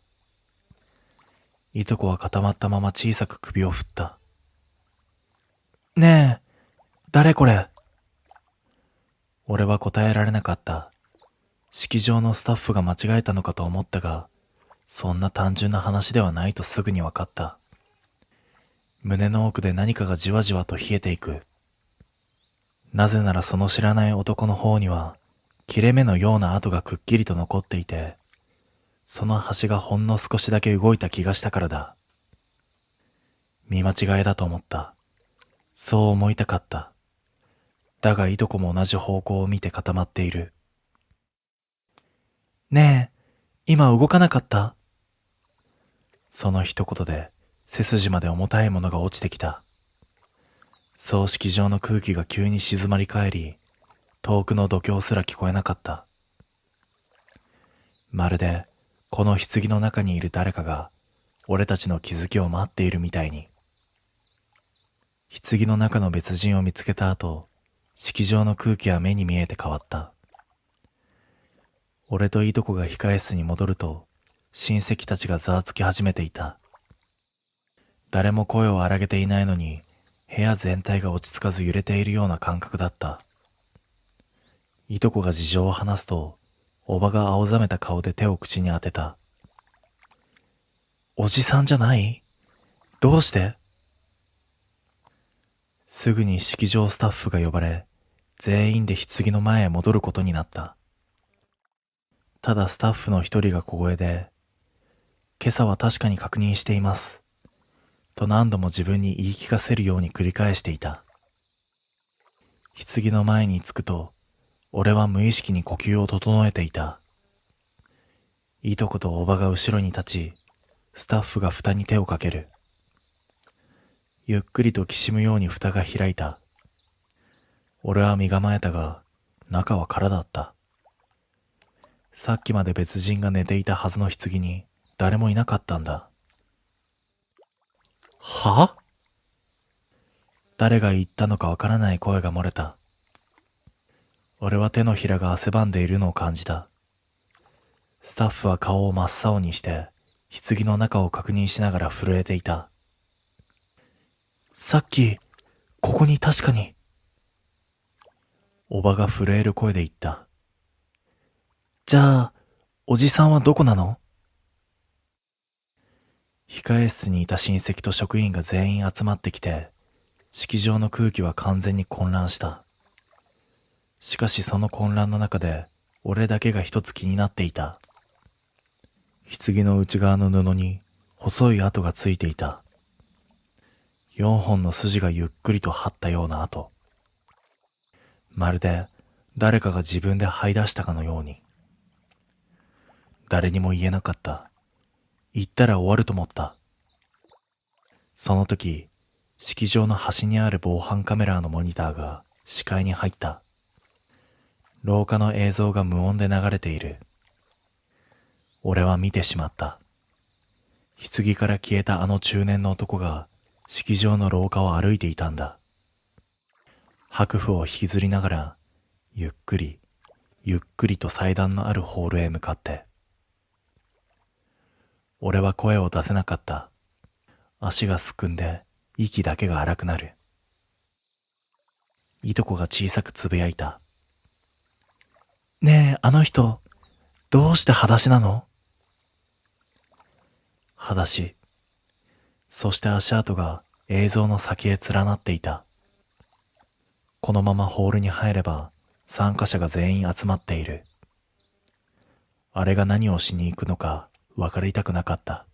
いとこは固まったまま小さく首を振った。ねえ、誰これ？俺は答えられなかった。式場のスタッフが間違えたのかと思ったが、そんな単純な話ではないとすぐに分かった。胸の奥で何かがじわじわと冷えていく。なぜならその知らない男の方には、切れ目のような跡がくっきりと残っていて、その端がほんの少しだけ動いた気がしたからだ。見間違いだと思った。そう思いたかった。だがいとこも同じ方向を見て固まっている。ねえ、今動かなかった？その一言で背筋まで重たいものが落ちてきた。葬式場の空気が急に静まり返り、遠くの度胸すら聞こえなかった。まるでこの棺の中にいる誰かが俺たちの気づきを待っているみたいに。棺の中の別人を見つけた後、式場の空気は目に見えて変わった。俺といとこが控え室に戻ると、親戚たちがざわつき始めていた。誰も声を荒げていないのに、部屋全体が落ち着かず揺れているような感覚だった。いとこが事情を話すと、おばが青ざめた顔で手を口に当てた。おじさんじゃない？どうして？すぐに式場スタッフが呼ばれ、全員で棺の前へ戻ることになった。ただスタッフの一人が小声で、今朝は確かに確認しています。と何度も自分に言い聞かせるように繰り返していた。棺の前に着くと、俺は無意識に呼吸を整えていた。いとことおばが後ろに立ち、スタッフが蓋に手をかける。ゆっくりときしむように蓋が開いた。俺は身構えたが、中は空だった。さっきまで別人が寝ていたはずの棺に誰もいなかったんだ。は？誰が言ったのかわからない声が漏れた。俺は手のひらが汗ばんでいるのを感じた。スタッフは顔を真っ青にして、棺の中を確認しながら震えていた。さっき、ここに確かに。おばが震える声で言った。じゃあ、おじさんはどこなの？控え室にいた親戚と職員が全員集まってきて、式場の空気は完全に混乱した。しかしその混乱の中で、俺だけが一つ気になっていた。棺の内側の布に細い跡がついていた。4本の筋がゆっくりと張ったような跡。まるで誰かが自分で這い出したかのように。誰にも言えなかった。言ったら終わると思った。その時、式場の端にある防犯カメラのモニターが視界に入った。廊下の映像が無音で流れている。俺は見てしまった。棺から消えたあの中年の男が式場の廊下を歩いていたんだ。白布を引きずりながら、ゆっくり、ゆっくりと祭壇のあるホールへ向かって。俺は声を出せなかった。足がすくんで、息だけが荒くなる。いとこが小さくつぶやいた。ねえ、あの人、どうして裸足なの？裸足。そして足跡が映像の先へ連なっていた。このままホールに入れば参加者が全員集まっている。あれが何をしに行くのか分かりたくなかった。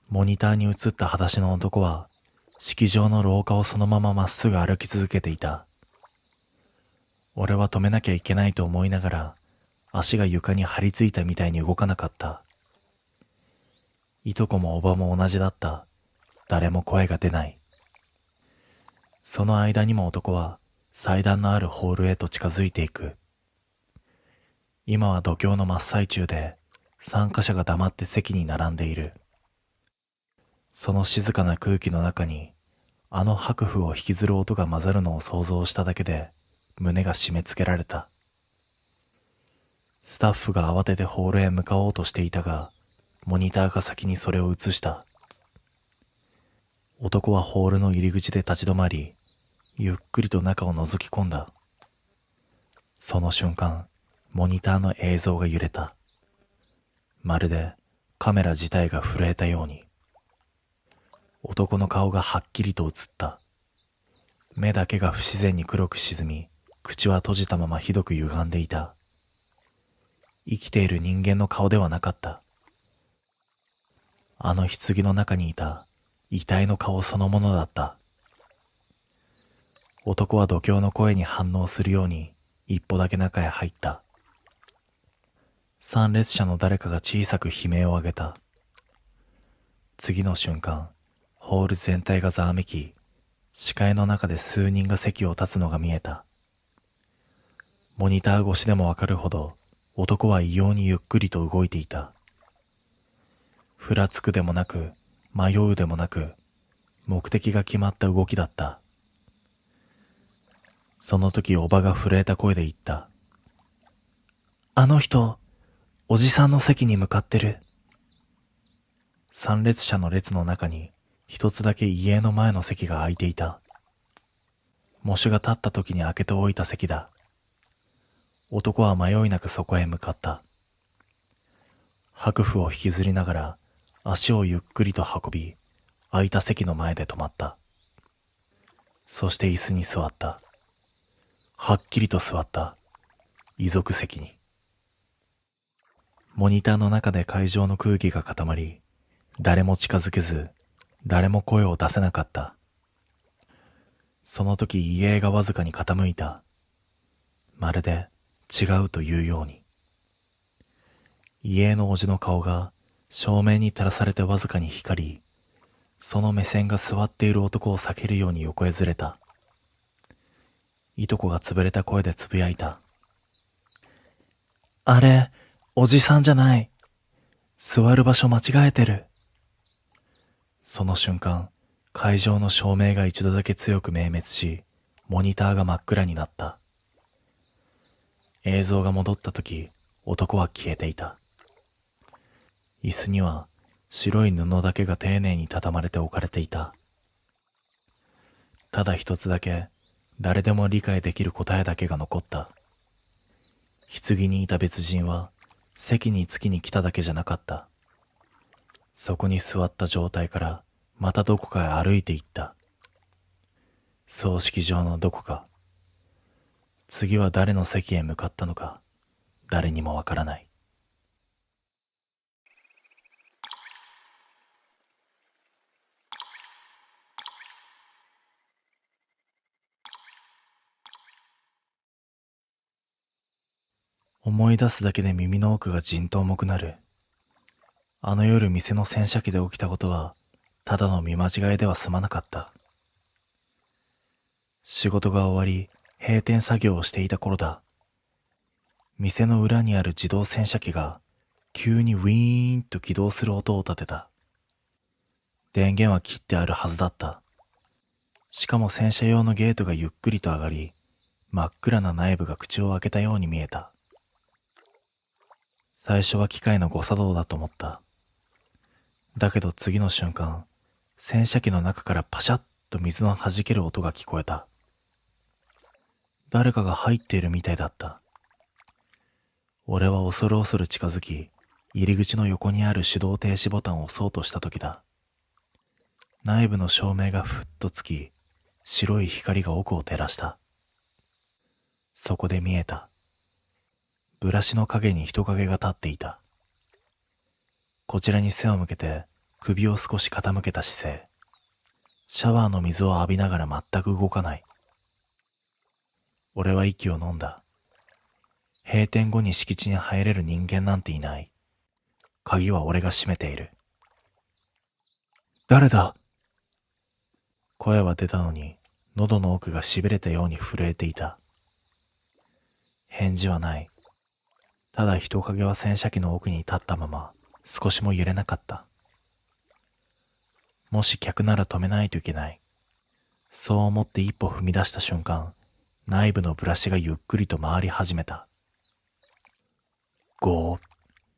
モニターに映った裸足の男は式場の廊下をそのまままっすぐ歩き続けていた。俺は止めなきゃいけないと思いながら足が床に張り付いたみたいに動かなかった。いとこもおばも同じだった。誰も声が出ない。その間にも男は祭壇のあるホールへと近づいていく。今は度胸の真っ最中で参加者が黙って席に並んでいる。その静かな空気の中にあの白布を引きずる音が混ざるのを想像しただけで胸が締め付けられた。スタッフが慌ててホールへ向かおうとしていたが、モニターが先にそれを映した。男はホールの入り口で立ち止まり、ゆっくりと中を覗き込んだ。その瞬間、モニターの映像が揺れた。まるでカメラ自体が震えたように。男の顔がはっきりと映った。目だけが不自然に黒く沈み、口は閉じたままひどく歪んでいた。生きている人間の顔ではなかった。あの棺の中にいた遺体の顔そのものだった。男は度胸の声に反応するように一歩だけ中へ入った。参列者の誰かが小さく悲鳴を上げた。次の瞬間、ホール全体がざわめき、視界の中で数人が席を立つのが見えた。モニター越しでもわかるほど、男は異様にゆっくりと動いていた。ふらつくでもなく、迷うでもなく、目的が決まった動きだった。その時、おばが震えた声で言った。あの人、おじさんの席に向かってる。参列者の列の中に、一つだけ遺影の前の席が空いていた。喪主が立った時に開けておいた席だ。男は迷いなくそこへ向かった。白布を引きずりながら足をゆっくりと運び、空いた席の前で止まった。そして椅子に座った。はっきりと座った。遺族席に。モニターの中で会場の空気が固まり、誰も近づけず、誰も声を出せなかった。その時、遺影がわずかに傾いた。まるで違うというように。遺影のおじの顔が照明に照らされてわずかに光り、その目線が座っている男を避けるように横へずれた。いとこが潰れた声でつぶやいた。あれ、おじさんじゃない。座る場所間違えてる。その瞬間、会場の照明が一度だけ強く明滅し、モニターが真っ暗になった。映像が戻った時、男は消えていた。椅子には白い布だけが丁寧に畳まれて置かれていた。ただ一つだけ、誰でも理解できる答えだけが残った。棺にいた別人は席に着きに来ただけじゃなかった。そこに座った状態からまたどこかへ歩いて行った。葬式場のどこか。次は誰の席へ向かったのか、誰にもわからない。思い出すだけで耳の奥がじんと重くなる。あの夜店の洗車機で起きたことは、ただの見間違いでは済まなかった。仕事が終わり、閉店作業をしていた頃だ。店の裏にある自動洗車機が、急にウィーンと起動する音を立てた。電源は切ってあるはずだった。しかも洗車用のゲートがゆっくりと上がり、真っ暗な内部が口を開けたように見えた。最初は機械の誤作動だと思った。だけど次の瞬間、洗車機の中からパシャッと水の弾ける音が聞こえた。誰かが入っているみたいだった。俺は恐る恐る近づき、入り口の横にある手動停止ボタンを押そうとした時だ。内部の照明がふっとつき、白い光が奥を照らした。そこで見えた。ブラシの影に人影が立っていた。こちらに背を向けて首を少し傾けた姿勢。シャワーの水を浴びながら全く動かない。俺は息を飲んだ。閉店後に敷地に入れる人間なんていない。鍵は俺が閉めている。誰だ？声は出たのに、喉の奥がしびれたように震えていた。返事はない。ただ人影は洗車機の奥に立ったまま、少しも揺れなかった。もし客なら止めないといけない。そう思って一歩踏み出した瞬間、内部のブラシがゆっくりと回り始めた。ゴー、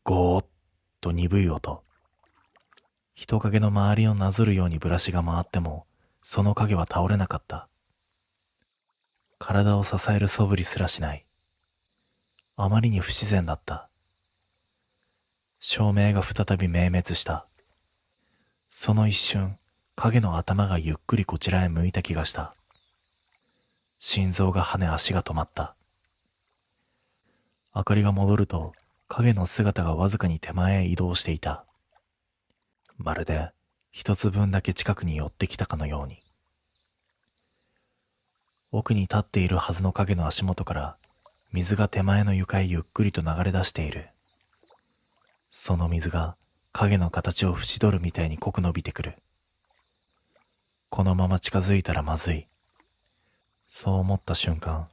ゴーっと鈍い音。人影の周りをなぞるようにブラシが回っても、その影は倒れなかった。体を支える素振りすらしない。あまりに不自然だった。照明が再び明滅した。その一瞬、影の頭がゆっくりこちらへ向いた気がした。心臓が跳ね足が止まった。明かりが戻ると、影の姿がわずかに手前へ移動していた。まるで一つ分だけ近くに寄ってきたかのように。奥に立っているはずの影の足元から水が手前の床へゆっくりと流れ出している。その水が影の形を縁取るみたいに濃く伸びてくる。このまま近づいたらまずい。そう思った瞬間、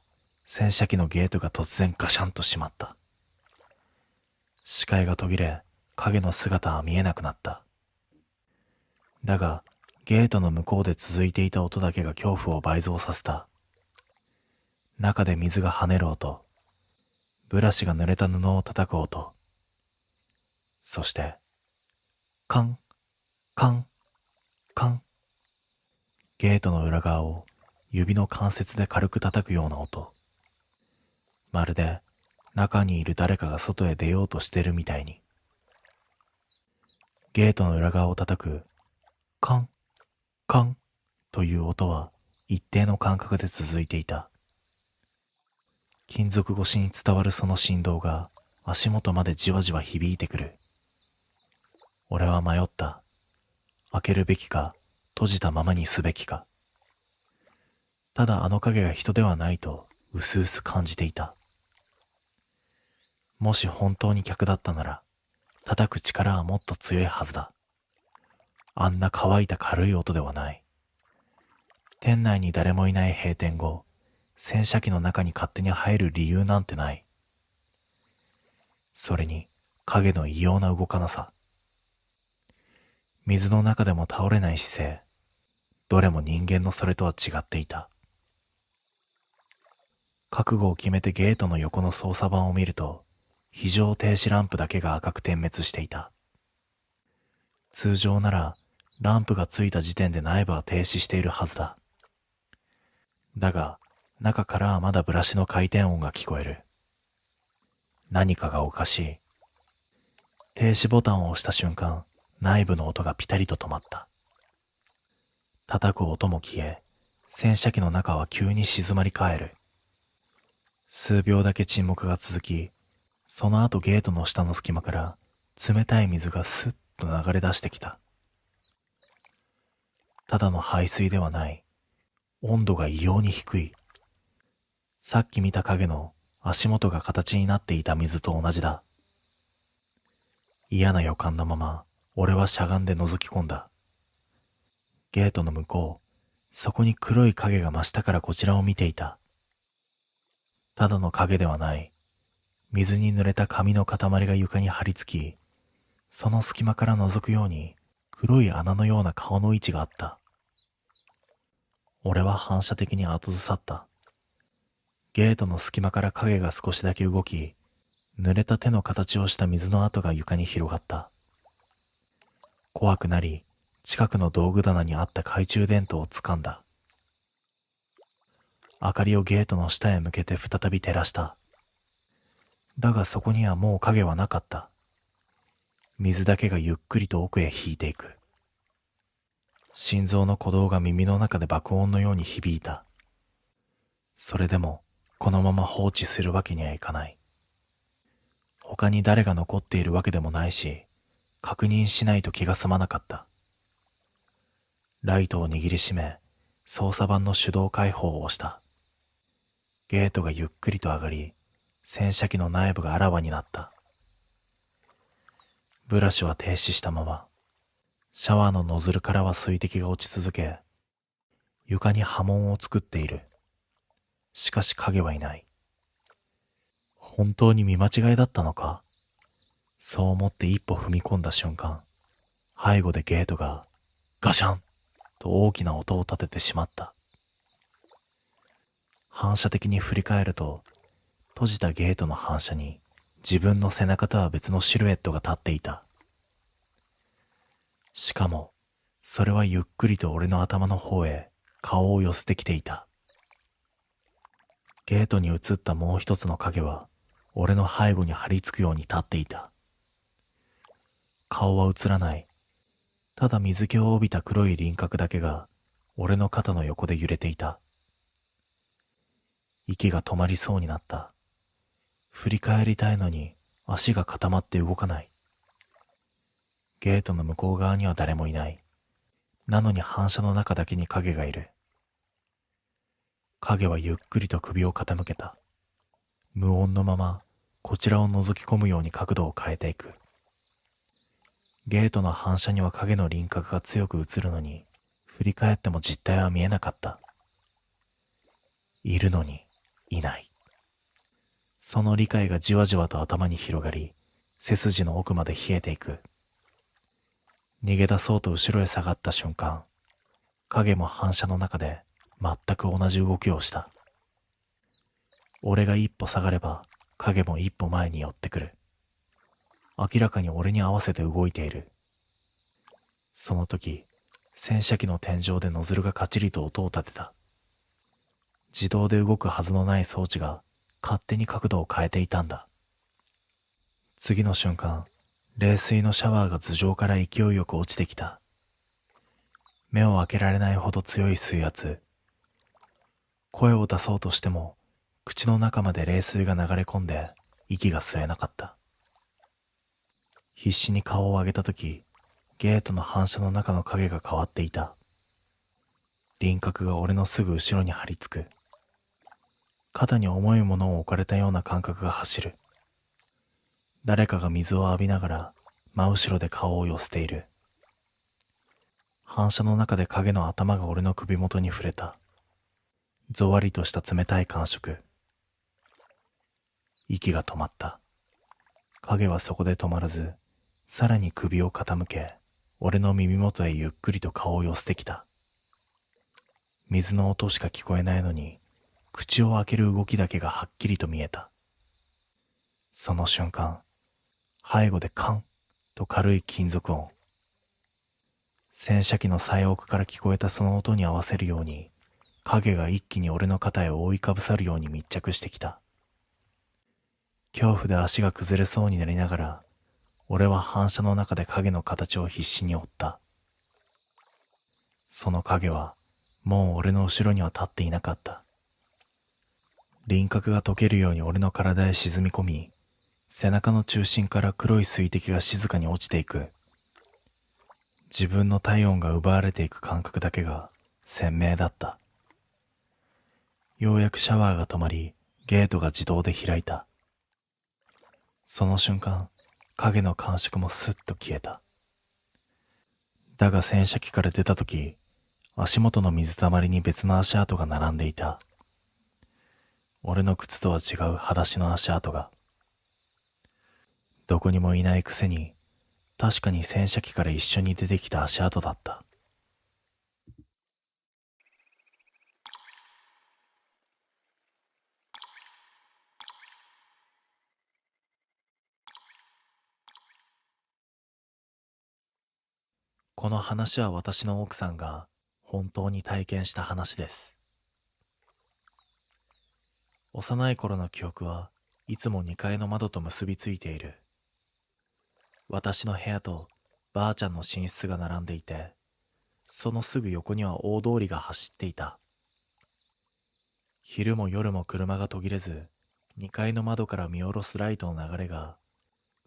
洗車機のゲートが突然ガシャンと閉まった。視界が途切れ、影の姿は見えなくなった。だが、ゲートの向こうで続いていた音だけが恐怖を倍増させた。中で水が跳ねる音、ブラシが濡れた布を叩く音、そして、カン、カン、カン。ゲートの裏側を指の関節で軽く叩くような音。まるで中にいる誰かが外へ出ようとしてるみたいに。ゲートの裏側を叩くカン、カンという音は一定の間隔で続いていた。金属越しに伝わるその振動が足元までじわじわ響いてくる。俺は迷った。開けるべきか、閉じたままにすべきか。ただあの影が人ではないとうすうす感じていた。もし本当に客だったなら、叩く力はもっと強いはずだ。あんな乾いた軽い音ではない。店内に誰もいない閉店後、洗車機の中に勝手に入る理由なんてない。それに影の異様な動かなさ。水の中でも倒れない姿勢。どれも人間のそれとは違っていた。覚悟を決めてゲートの横の操作盤を見ると、非常停止ランプだけが赤く点滅していた。通常なら、ランプがついた時点で内部は停止しているはずだ。だが、中からはまだブラシの回転音が聞こえる。何かがおかしい。停止ボタンを押した瞬間、内部の音がピタリと止まった。叩く音も消え、洗車機の中は急に静まり返る。数秒だけ沈黙が続き、その後ゲートの下の隙間から冷たい水がスッと流れ出してきた。ただの排水ではない。温度が異様に低い。さっき見た影の足元が形になっていた水と同じだ。嫌な予感のまま、俺はしゃがんで覗き込んだ。ゲートの向こう、そこに黒い影が真下からこちらを見ていた。ただの影ではない。水に濡れた紙の塊が床に張り付き、その隙間から覗くように黒い穴のような顔の位置があった。俺は反射的に後ずさった。ゲートの隙間から影が少しだけ動き、濡れた手の形をした水の跡が床に広がった。怖くなり、近くの道具棚にあった懐中電灯を掴んだ。明かりをゲートの下へ向けて再び照らした。だがそこにはもう影はなかった。水だけがゆっくりと奥へ引いていく。心臓の鼓動が耳の中で爆音のように響いた。それでもこのまま放置するわけにはいかない。他に誰が残っているわけでもないし、確認しないと気が済まなかった。ライトを握りしめ、操作盤の手動開放を押した。ゲートがゆっくりと上がり、洗車機の内部があらわになった。ブラシは停止したまま、シャワーのノズルからは水滴が落ち続け、床に波紋を作っている。しかし影はいない。本当に見間違いだったのか？そう思って一歩踏み込んだ瞬間、背後でゲートがガシャンと大きな音を立ててしまった。反射的に振り返ると、閉じたゲートの反射に自分の背中とは別のシルエットが立っていた。しかも、それはゆっくりと俺の頭の方へ顔を寄せてきていた。ゲートに映ったもう一つの影は、俺の背後に張り付くように立っていた。顔は映らない。ただ水気を帯びた黒い輪郭だけが、俺の肩の横で揺れていた。息が止まりそうになった。振り返りたいのに足が固まって動かない。ゲートの向こう側には誰もいない。なのに反射の中だけに影がいる。影はゆっくりと首を傾けた。無音のままこちらを覗き込むように角度を変えていく。ゲートの反射には影の輪郭が強く映るのに、振り返っても実態は見えなかった。いるのにいない。その理解がじわじわと頭に広がり、背筋の奥まで冷えていく。逃げ出そうと後ろへ下がった瞬間、影も反射の中で全く同じ動きをした。俺が一歩下がれば、影も一歩前に寄ってくる。明らかに俺に合わせて動いている。その時、洗車機の天井でノズルがカチリと音を立てた。自動で動くはずのない装置が勝手に角度を変えていたんだ。次の瞬間、冷水のシャワーが頭上から勢いよく落ちてきた。目を開けられないほど強い水圧。声を出そうとしても、口の中まで冷水が流れ込んで息が吸えなかった。必死に顔を上げたとき、ゲートの反射の中の影が変わっていた。輪郭が俺のすぐ後ろに張り付く。肩に重いものを置かれたような感覚が走る。誰かが水を浴びながら真後ろで顔を寄せている。反射の中で影の頭が俺の首元に触れた。ぞわりとした冷たい感触。息が止まった。影はそこで止まらず、さらに首を傾け、俺の耳元へゆっくりと顔を寄せてきた。水の音しか聞こえないのに、口を開ける動きだけがはっきりと見えた。その瞬間、背後でカンと軽い金属音。洗車機の最奥から聞こえたその音に合わせるように、影が一気に俺の肩へ覆いかぶさるように密着してきた。恐怖で足が崩れそうになりながら、俺は反射の中で影の形を必死に追った。その影は、もう俺の後ろには立っていなかった。輪郭が溶けるように俺の体へ沈み込み、背中の中心から黒い水滴が静かに落ちていく。自分の体温が奪われていく感覚だけが鮮明だった。ようやくシャワーが止まり、ゲートが自動で開いた。その瞬間、影の感触もスッと消えた。だが洗車機から出たとき、足元の水たまりに別の足跡が並んでいた。俺の靴とは違う裸足の足跡が。どこにもいないくせに、確かに洗車機から一緒に出てきた足跡だった。この話は私の奥さんが本当に体験した話です。幼い頃の記憶はいつも2階の窓と結びついている。私の部屋とばあちゃんの寝室が並んでいて、そのすぐ横には大通りが走っていた。昼も夜も車が途切れず、2階の窓から見下ろすライトの流れが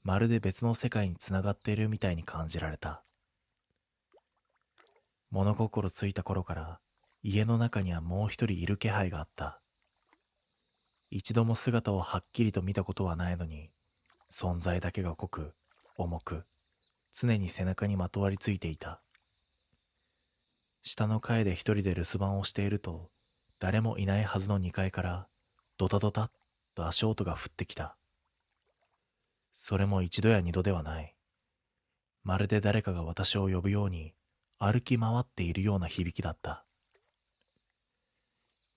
まるで別の世界につながっているみたいに感じられた。物心ついた頃から家の中にはもう一人いる気配があった。一度も姿をはっきりと見たことはないのに、存在だけが濃く、重く、常に背中にまとわりついていた。下の階で一人で留守番をしていると、誰もいないはずの2階からドタドタっと足音が降ってきた。それも一度や二度ではない。まるで誰かが私を呼ぶように歩き回っているような響きだった。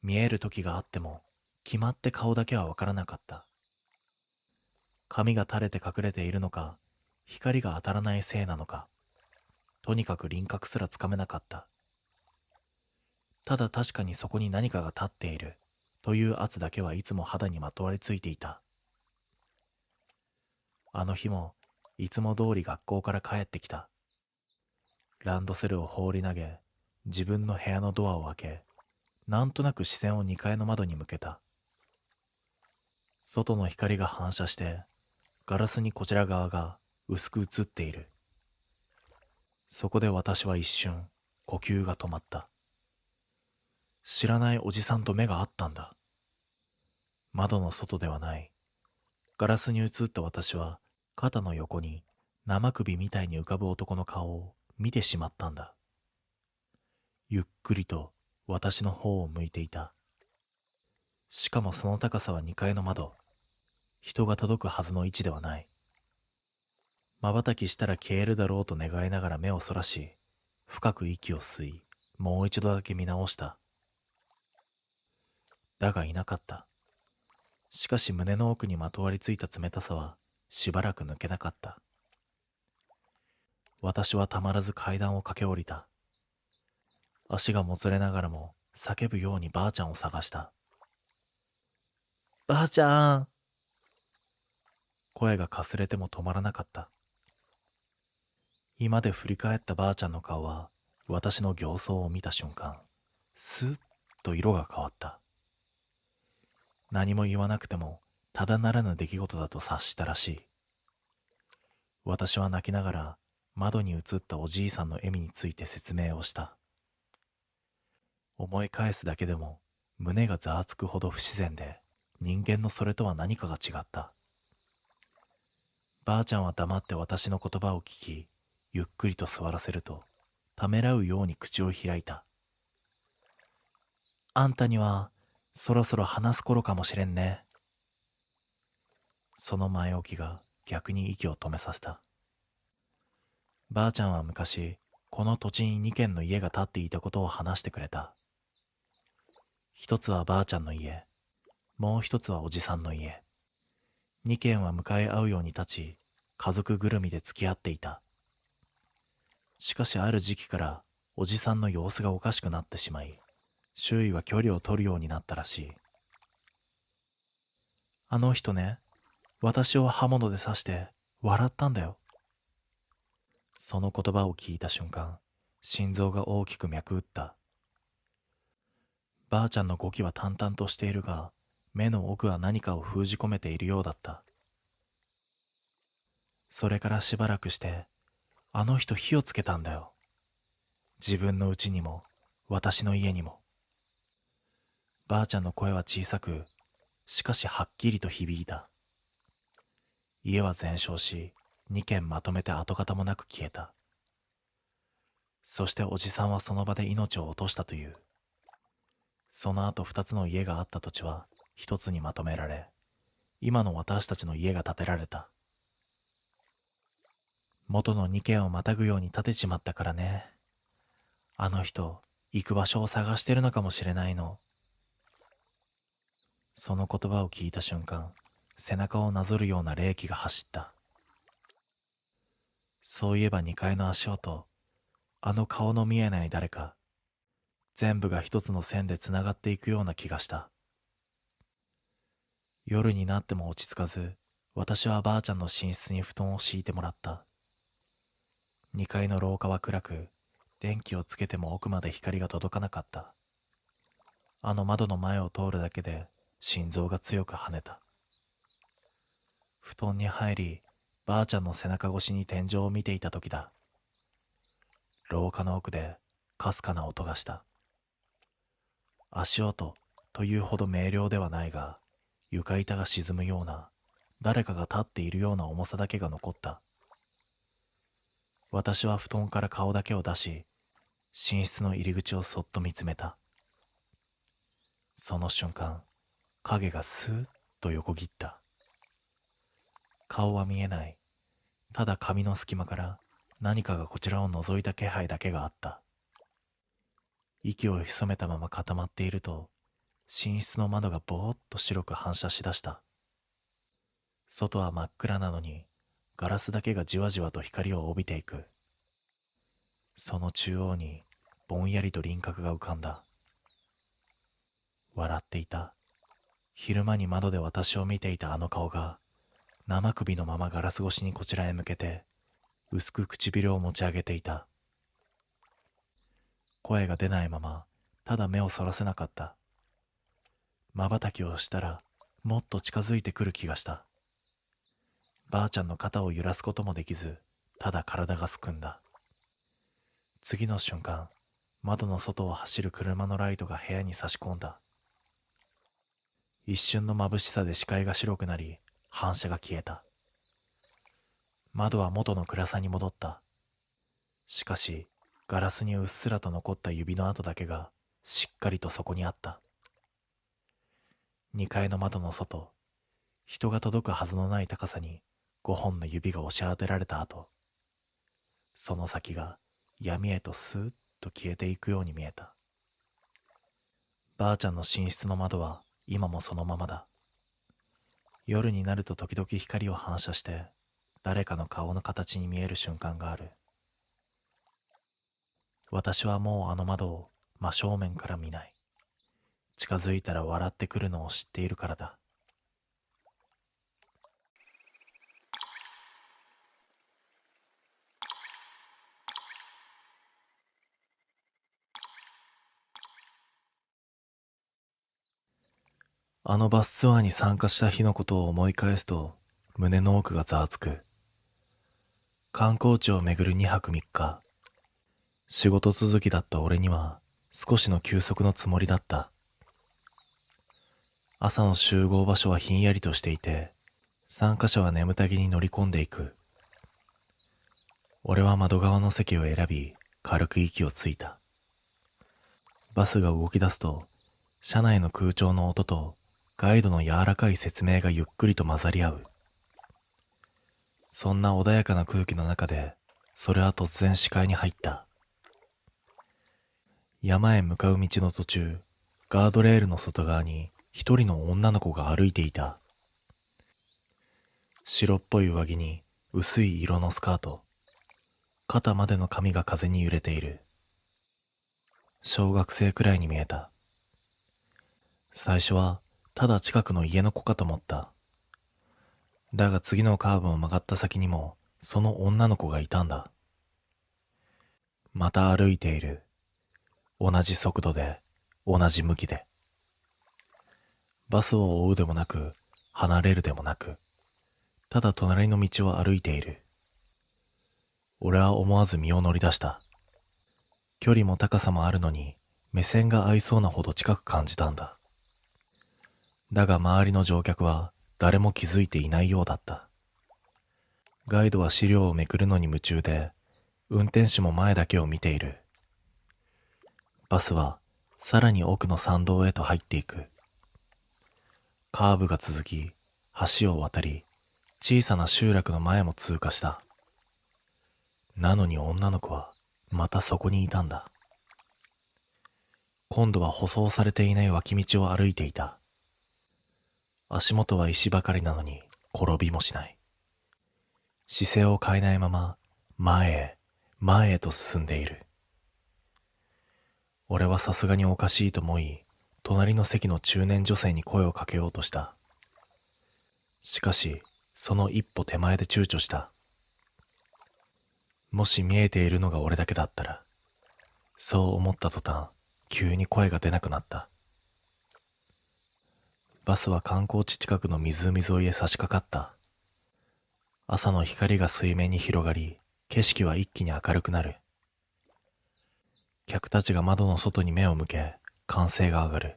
見える時があっても決まって顔だけはわからなかった。髪が垂れて隠れているのか、光が当たらないせいなのか、とにかく輪郭すらつかめなかった。ただ確かにそこに何かが立っているという圧だけはいつも肌にまとわりついていた。あの日もいつも通り学校から帰ってきた。ランドセルを放り投げ、自分の部屋のドアを開け、なんとなく視線を2階の窓に向けた。外の光が反射して、ガラスにこちら側が薄く映っている。そこで私は一瞬、呼吸が止まった。知らないおじさんと目が合ったんだ。窓の外ではない。ガラスに映った私は、肩の横に生首みたいに浮かぶ男の顔を見てしまったんだ。ゆっくりと私の方を向いていた。しかもその高さは2階の窓。人が届くはずの位置ではない。瞬きしたら消えるだろうと願いながら目をそらし、深く息を吸い、もう一度だけ見直した。だがいなかった。しかし胸の奥にまとわりついた冷たさはしばらく抜けなかった。私はたまらず階段を駆け下りた。足がもつれながらも叫ぶようにばあちゃんを探した。ばあちゃん。声がかすれても止まらなかった。今で振り返ったばあちゃんの顔は私の形相を見た瞬間、スッと色が変わった。何も言わなくてもただならぬ出来事だと察したらしい。私は泣きながら窓に映ったおじいさんの笑みについて説明をした。思い返すだけでも胸がざわつくほど不自然で、人間のそれとは何かが違った。ばあちゃんは黙って私の言葉を聞き、ゆっくりと座らせると、ためらうように口を開いた。あんたにはそろそろ話す頃かもしれんね。その前置きが逆に息を止めさせた。ばあちゃんは昔、この土地に2軒の家が建っていたことを話してくれた。一つはばあちゃんの家、もう一つはおじさんの家。2軒は向かい合うように立ち、家族ぐるみで付き合っていた。しかしある時期からおじさんの様子がおかしくなってしまい、周囲は距離を取るようになったらしい。あの人ね、私を刃物で刺して笑ったんだよ。その言葉を聞いた瞬間、心臓が大きく脈打った。ばあちゃんの語気は淡々としているが、目の奥は何かを封じ込めているようだった。それからしばらくして、あの人火をつけたんだよ。自分の家にも、私の家にも。ばあちゃんの声は小さく、しかしはっきりと響いた。家は全焼し、2軒まとめて跡形もなく消えた。そしておじさんはその場で命を落としたという。その後2つの家があった土地は1つにまとめられ、今の私たちの家が建てられた。元の2軒をまたぐように建てちまったからね。あの人、行く場所を探してるのかもしれないの。その言葉を聞いた瞬間、背中をなぞるような冷気が走った。そういえば2階の足音、あの顔の見えない誰か、全部が一つの線でつながっていくような気がした。夜になっても落ち着かず、私はばあちゃんの寝室に布団を敷いてもらった。2階の廊下は暗く、電気をつけても奥まで光が届かなかった。あの窓の前を通るだけで心臓が強く跳ねた。布団に入り、ばあちゃんの背中越しに天井を見ていた時だ。廊下の奥でかすかな音がした。足音というほど明瞭ではないが、床板が沈むような、誰かが立っているような重さだけが残った。私は布団から顔だけを出し、寝室の入り口をそっと見つめた。その瞬間、影がスーッと横切った。顔は見えない。ただ髪の隙間から何かがこちらを覗いた気配だけがあった。息を潜めたまま固まっていると、寝室の窓がぼーっと白く反射しだした。外は真っ暗なのに、ガラスだけがじわじわと光を帯びていく。その中央にぼんやりと輪郭が浮かんだ。笑っていた。昼間に窓で私を見ていたあの顔が、生首のままガラス越しにこちらへ向けて、薄く唇を持ち上げていた。声が出ないまま、ただ目をそらせなかった。瞬きをしたら、もっと近づいてくる気がした。ばあちゃんの肩を揺らすこともできず、ただ体がすくんだ。次の瞬間、窓の外を走る車のライトが部屋に差し込んだ。一瞬の眩しさで視界が白くなり、反射が消えた。窓は元の暗さに戻った。しかし、ガラスにうっすらと残った指の跡だけがしっかりとそこにあった。2階の窓の外、人が届くはずのない高さに5本の指が押し当てられた後、その先が闇へとスーッと消えていくように見えた。ばあちゃんの寝室の窓は今もそのままだ。夜になると時々光を反射して誰かの顔の形に見える瞬間がある。私はもうあの窓を真正面から見ない。近づいたら笑ってくるのを知っているからだ。あのバスツアーに参加した日のことを思い返すと胸の奥がざわつく。観光地を巡る2泊3日。仕事続きだった俺には少しの休息のつもりだった。朝の集合場所はひんやりとしていて、参加者は眠たげに乗り込んでいく。俺は窓側の席を選び、軽く息をついた。バスが動き出すと、車内の空調の音とガイドの柔らかい説明がゆっくりと混ざり合う。そんな穏やかな空気の中で、それは突然視界に入った。山へ向かう道の途中、ガードレールの外側に一人の女の子が歩いていた。白っぽい上着に薄い色のスカート。肩までの髪が風に揺れている。小学生くらいに見えた。最初はただ近くの家の子かと思った。だが次のカーブを曲がった先にもその女の子がいたんだ。また歩いている。同じ速度で、同じ向きで。バスを追うでもなく、離れるでもなく、ただ隣の道を歩いている。俺は思わず身を乗り出した。距離も高さもあるのに、目線が合いそうなほど近く感じたんだ。だが周りの乗客は誰も気づいていないようだった。ガイドは資料をめくるのに夢中で、運転手も前だけを見ている。バスはさらに奥の山道へと入っていく。カーブが続き、橋を渡り、小さな集落の前も通過した。なのに女の子はまたそこにいたんだ。今度は舗装されていない脇道を歩いていた。足元は石ばかりなのに転びもしない。姿勢を変えないまま前へ前へと進んでいる。俺はさすがにおかしいと思い、隣の席の中年女性に声をかけようとした。しかしその一歩手前で躊躇した。もし見えているのが俺だけだったら、そう思った途端急に声が出なくなった。バスは観光地近くの湖沿いへ差し掛かった。朝の光が水面に広がり、景色は一気に明るくなる。客たちが窓の外に目を向け、歓声が上がる。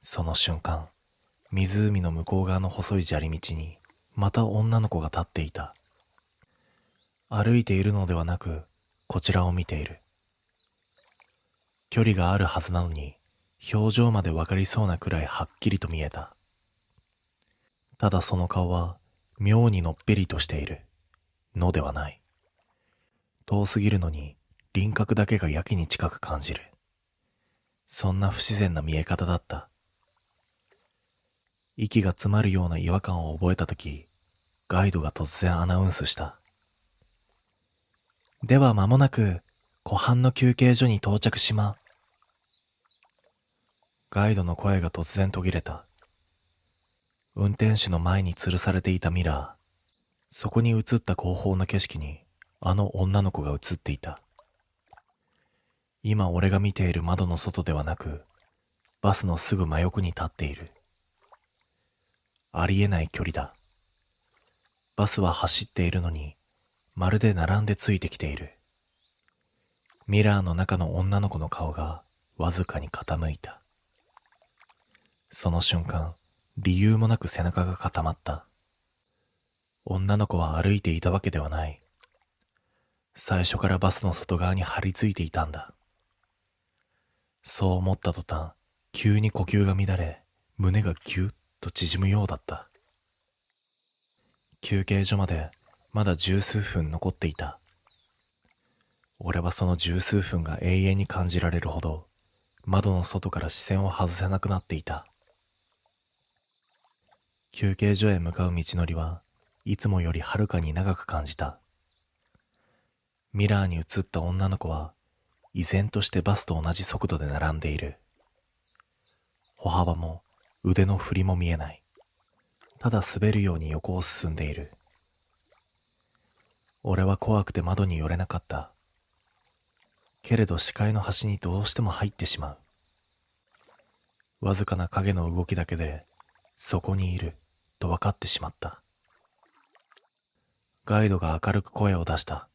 その瞬間、湖の向こう側の細い砂利道にまた女の子が立っていた。歩いているのではなく、こちらを見ている。距離があるはずなのに、表情までわかりそうなくらいはっきりと見えた。ただその顔は妙にのっぺりとしているのではない。遠すぎるのに輪郭だけがやけに近く感じる。そんな不自然な見え方だった。息が詰まるような違和感を覚えたとき、ガイドが突然アナウンスした。では間もなく湖畔の休憩所に到着しま。ガイドの声が突然途切れた。運転手の前に吊るされていたミラー、そこに映った後方の景色にあの女の子が映っていた。今俺が見ている窓の外ではなく、バスのすぐ真横に立っている。ありえない距離だ。バスは走っているのに、まるで並んでついてきている。ミラーの中の女の子の顔がわずかに傾いた。その瞬間、理由もなく背中が固まった。女の子は歩いていたわけではない。最初からバスの外側に張り付いていたんだ。そう思った途端、急に呼吸が乱れ、胸がギュッと縮むようだった。休憩所までまだ十数分残っていた。俺はその十数分が永遠に感じられるほど、窓の外から視線を外せなくなっていた。休憩所へ向かう道のりはいつもよりはるかに長く感じた。ミラーに映った女の子は依然としてバスと同じ速度で並んでいる。歩幅も腕の振りも見えない。ただ滑るように横を進んでいる。俺は怖くて窓に寄れなかった。けれど視界の端にどうしても入ってしまう。わずかな影の動きだけでそこにいると分かってしまった。ガイドが明るく声を出した。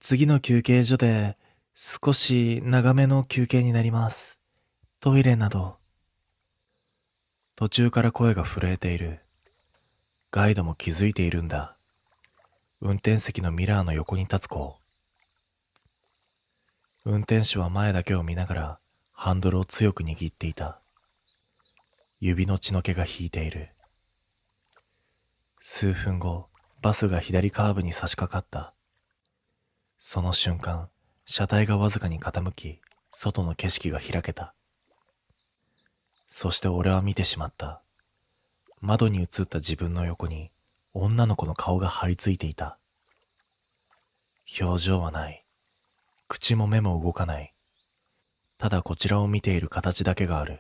次の休憩所で少し長めの休憩になります。トイレなど。途中から声が震えている。ガイドも気づいているんだ。運転席のミラーの横に立つ子。運転手は前だけを見ながらハンドルを強く握っていた。指の血の気が引いている。数分後、バスが左カーブに差し掛かった。その瞬間、車体がわずかに傾き、外の景色が開けた。そして俺は見てしまった。窓に映った自分の横に女の子の顔が張り付いていた。表情はない。口も目も動かない。ただこちらを見ている形だけがある。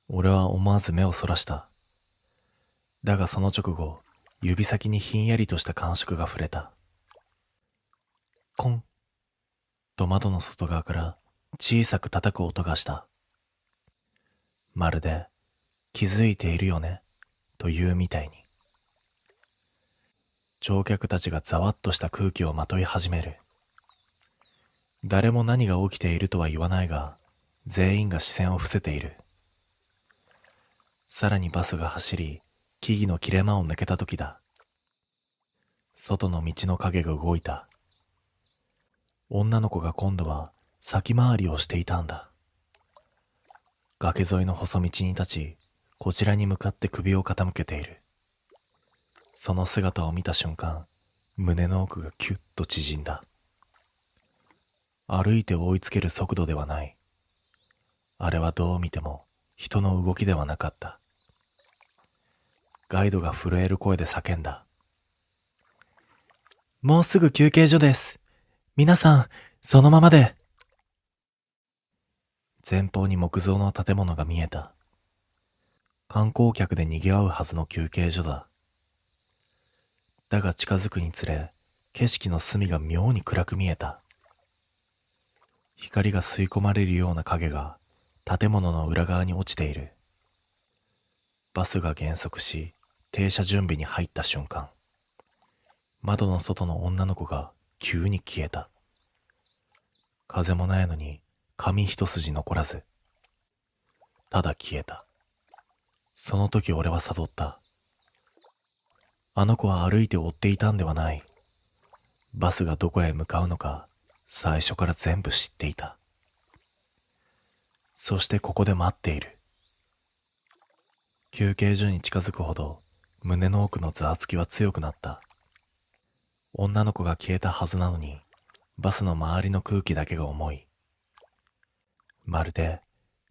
俺は思わず目をそらした。だがその直後、指先にひんやりとした感触が触れた。コンと窓の外側から小さく叩く音がした。まるで気づいているよねというみたいに。乗客たちがざわっとした空気をまとい始める。誰も何が起きているとは言わないが、全員が視線を伏せている。さらにバスが走り、木々の切れ間を抜けた時だ。外の道の影が動いた。女の子が今度は先回りをしていたんだ。崖沿いの細道に立ち、こちらに向かって首を傾けている。その姿を見た瞬間、胸の奥がキュッと縮んだ。歩いて追いつける速度ではない。あれはどう見ても人の動きではなかった。ガイドが震える声で叫んだ。もうすぐ休憩所です。皆さん、そのままで。前方に木造の建物が見えた。観光客で賑わうはずの休憩所だ。だが近づくにつれ、景色の隅が妙に暗く見えた。光が吸い込まれるような影が建物の裏側に落ちている。バスが減速し、停車準備に入った瞬間、窓の外の女の子が急に消えた。風もないのに髪一筋残らず、ただ消えた。その時俺は悟った。あの子は歩いて追っていたんではない。バスがどこへ向かうのか最初から全部知っていた。そしてここで待っている。休憩所に近づくほど胸の奥のざわつきは強くなった。女の子が消えたはずなのに、バスの周りの空気だけが重い。まるで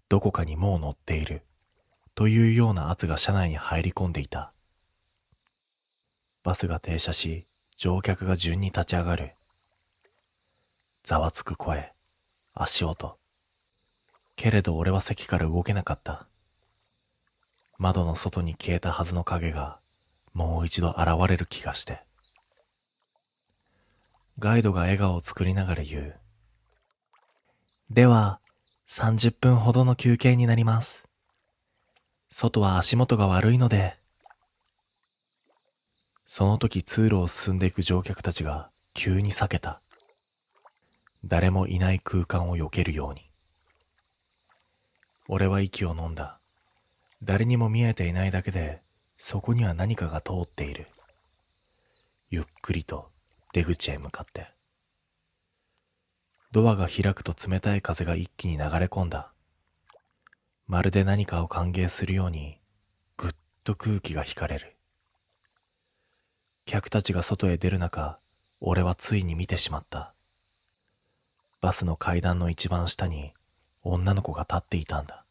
どこかにもう乗っているというような圧が車内に入り込んでいた。バスが停車し、乗客が順に立ち上がる。ざわつく声、足音。けれど俺は席から動けなかった。窓の外に消えたはずの影がもう一度現れる気がして。ガイドが笑顔を作りながら言う。では、30分ほどの休憩になります。外は足元が悪いので。その時通路を進んでいく乗客たちが急に避けた。誰もいない空間を避けるように。俺は息を飲んだ。誰にも見えていないだけで、そこには何かが通っている。ゆっくりと出口へ向かって。ドアが開くと冷たい風が一気に流れ込んだ。まるで何かを歓迎するように、ぐっと空気が引かれる。客たちが外へ出る中、俺はついに見てしまった。バスの階段の一番下に女の子が立っていたんだ。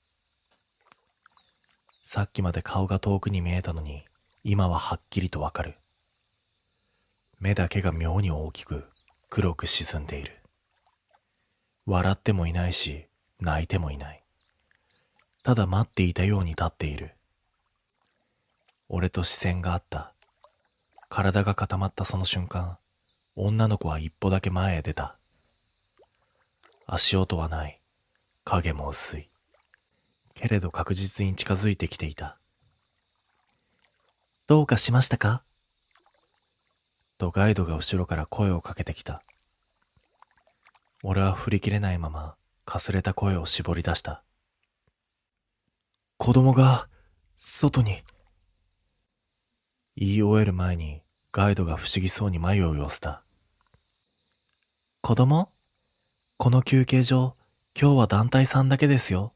さっきまで顔が遠くに見えたのに、今ははっきりとわかる。目だけが妙に大きく黒く沈んでいる。笑ってもいないし、泣いてもいない。ただ待っていたように立っている。俺と視線があった。体が固まったその瞬間、女の子は一歩だけ前へ出た。足音はない。影も薄い。けれど確実に近づいてきていた。どうかしましたか？とガイドが後ろから声をかけてきた。俺は振り切れないまま、かすれた声を絞り出した。子供が、外に。言い終える前に、ガイドが不思議そうに眉を寄せた。子供？この休憩所、今日は団体さんだけですよ。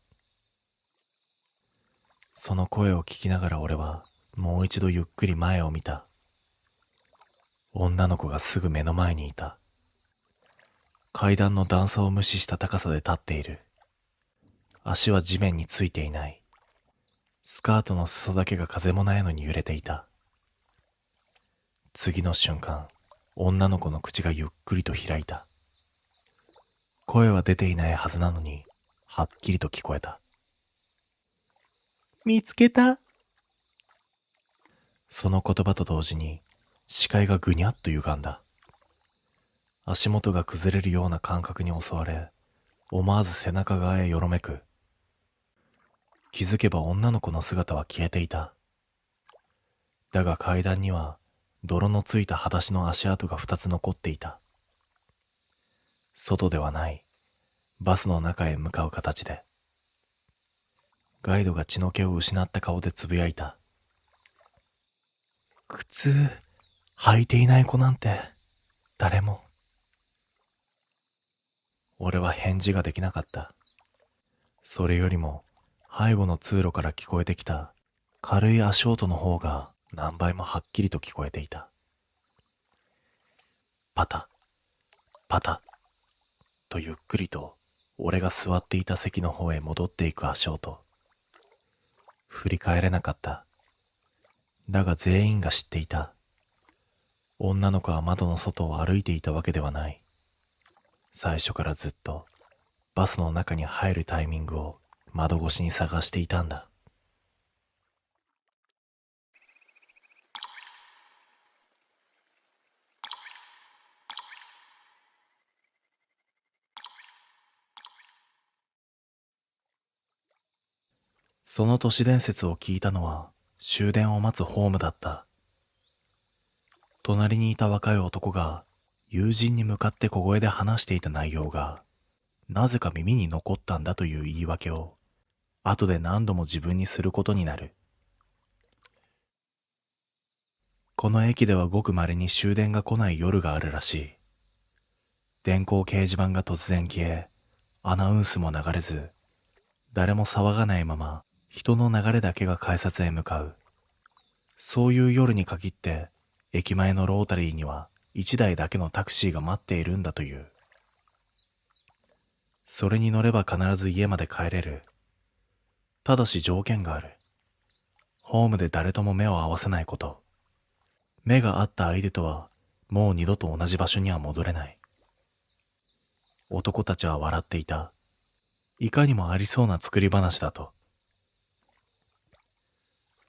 その声を聞きながら俺は、もう一度ゆっくり前を見た。女の子がすぐ目の前にいた。階段の段差を無視した高さで立っている。足は地面についていない。スカートの裾だけが風もないのに揺れていた。次の瞬間、女の子の口がゆっくりと開いた。声は出ていないはずなのに、はっきりと聞こえた。見つけた。その言葉と同時に、視界がぐにゃっと歪んだ。足元が崩れるような感覚に襲われ、思わず背中側へよろめく。気づけば女の子の姿は消えていた。だが階段には、泥のついた裸足の足跡が2つ残っていた。外ではない、バスの中へ向かう形で。ガイドが血の気を失った顔でつぶやいた。靴履いていない子なんて誰も。俺は返事ができなかった。それよりも背後の通路から聞こえてきた軽い足音の方が何倍もはっきりと聞こえていた。パタパタとゆっくりと俺が座っていた席の方へ戻っていく足音。振り返れなかった。だが全員が知っていた。女の子は窓の外を歩いていたわけではない。最初からずっとバスの中に入るタイミングを窓越しに探していたんだ。その都市伝説を聞いたのは終電を待つホームだった。隣にいた若い男が友人に向かって小声で話していた内容がなぜか耳に残ったんだという言い訳を後で何度も自分にすることになる。この駅ではごく稀に終電が来ない夜があるらしい。電光掲示板が突然消え、アナウンスも流れず、誰も騒がないまま人の流れだけが改札へ向かう。そういう夜に限って駅前のロータリーには一台だけのタクシーが待っているんだという。それに乗れば必ず家まで帰れる。ただし条件がある。ホームで誰とも目を合わせないこと。目が合った相手とはもう二度と同じ場所には戻れない。男たちは笑っていた。いかにもありそうな作り話だと。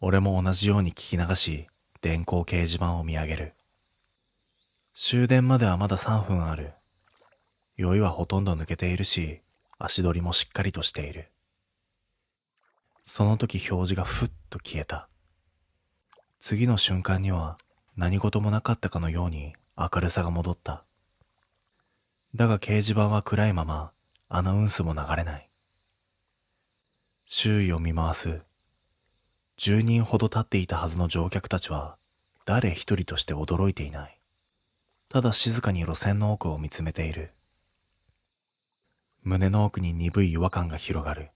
俺も同じように聞き流し、電光掲示板を見上げる。終電まではまだ3分ある。酔いはほとんど抜けているし、足取りもしっかりとしている。その時表示がふっと消えた。次の瞬間には何事もなかったかのように明るさが戻った。だが掲示板は暗いままアナウンスも流れない。周囲を見回す。10人ほど立っていたはずの乗客たちは誰一人として驚いていない。ただ静かに路線の奥を見つめている。胸の奥に鈍い違和感が広がる。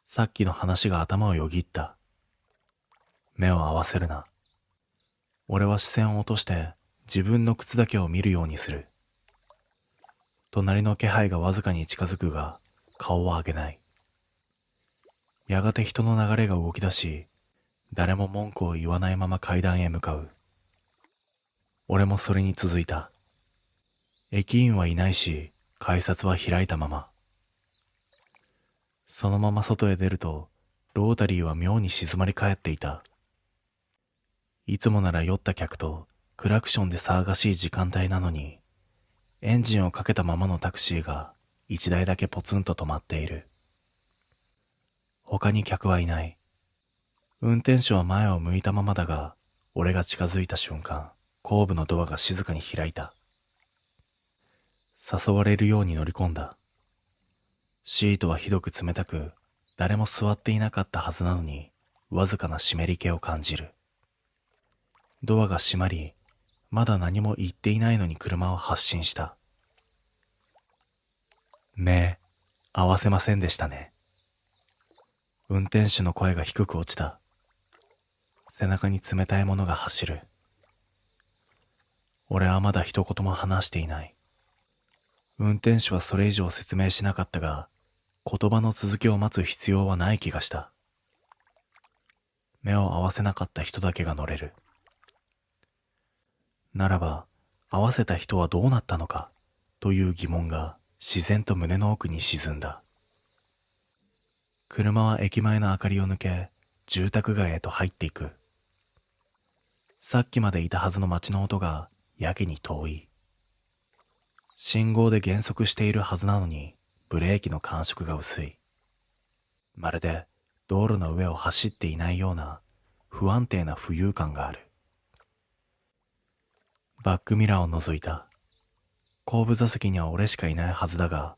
さっきの話が頭をよぎった。目を合わせるな。俺は視線を落として自分の靴だけを見るようにする。隣の気配がわずかに近づくが顔は上げない。やがて人の流れが動き出し、誰も文句を言わないまま階段へ向かう。俺もそれに続いた。駅員はいないし、改札は開いたまま。そのまま外へ出ると、ロータリーは妙に静まり返っていた。いつもなら酔った客とクラクションで騒がしい時間帯なのに、エンジンをかけたままのタクシーが一台だけポツンと止まっている。他に客はいない。運転手は前を向いたままだが、俺が近づいた瞬間、後部のドアが静かに開いた。誘われるように乗り込んだ。シートはひどく冷たく、誰も座っていなかったはずなのに、わずかな湿り気を感じる。ドアが閉まり、まだ何も言っていないのに車を発進した。目、合わせませんでしたね。運転手の声が低く落ちた。背中に冷たいものが走る。俺はまだ一言も話していない。運転手はそれ以上説明しなかったが、言葉の続きを待つ必要はない気がした。目を合わせなかった人だけが乗れる。ならば、合わせた人はどうなったのかという疑問が自然と胸の奥に沈んだ。車は駅前の明かりを抜け、住宅街へと入っていく。さっきまでいたはずの街の音がやけに遠い。信号で減速しているはずなのに、ブレーキの感触が薄い。まるで道路の上を走っていないような不安定な浮遊感がある。バックミラーを覗いた。後部座席には俺しかいないはずだが、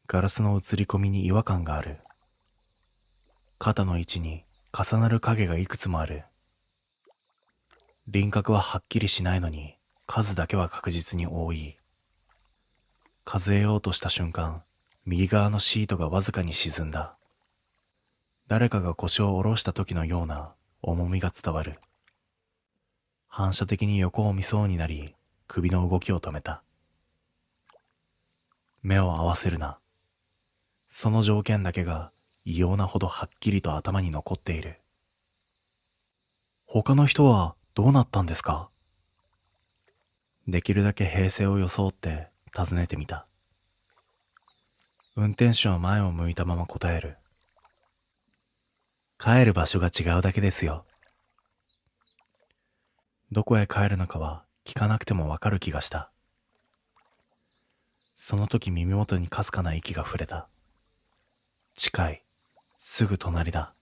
ガラスの映り込みに違和感がある。肩の位置に重なる影がいくつもある。輪郭ははっきりしないのに数だけは確実に多い。数えようとした瞬間、右側のシートがわずかに沈んだ。誰かが腰を下ろした時のような重みが伝わる。反射的に横を見そうになり、首の動きを止めた。目を合わせるな。その条件だけが異様なほどはっきりと頭に残っている。他の人はどうなったんですか？できるだけ平静を装って尋ねてみた。運転手は前を向いたまま答える。帰る場所が違うだけですよ。どこへ帰るのかは聞かなくてもわかる気がした。その時耳元にかすかな息が触れた。近い。すぐ隣だ。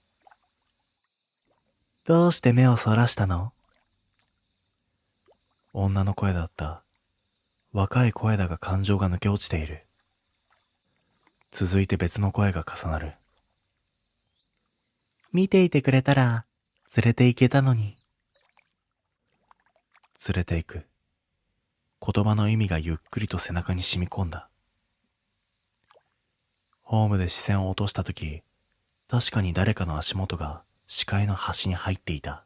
どうして目をそらしたの？女の声だった。若い声だが感情が抜け落ちている。続いて別の声が重なる。見ていてくれたら連れて行けたのに。連れて行く。言葉の意味がゆっくりと背中に染み込んだ。ホームで視線を落としたとき、確かに誰かの足元が視界の端に入っていた。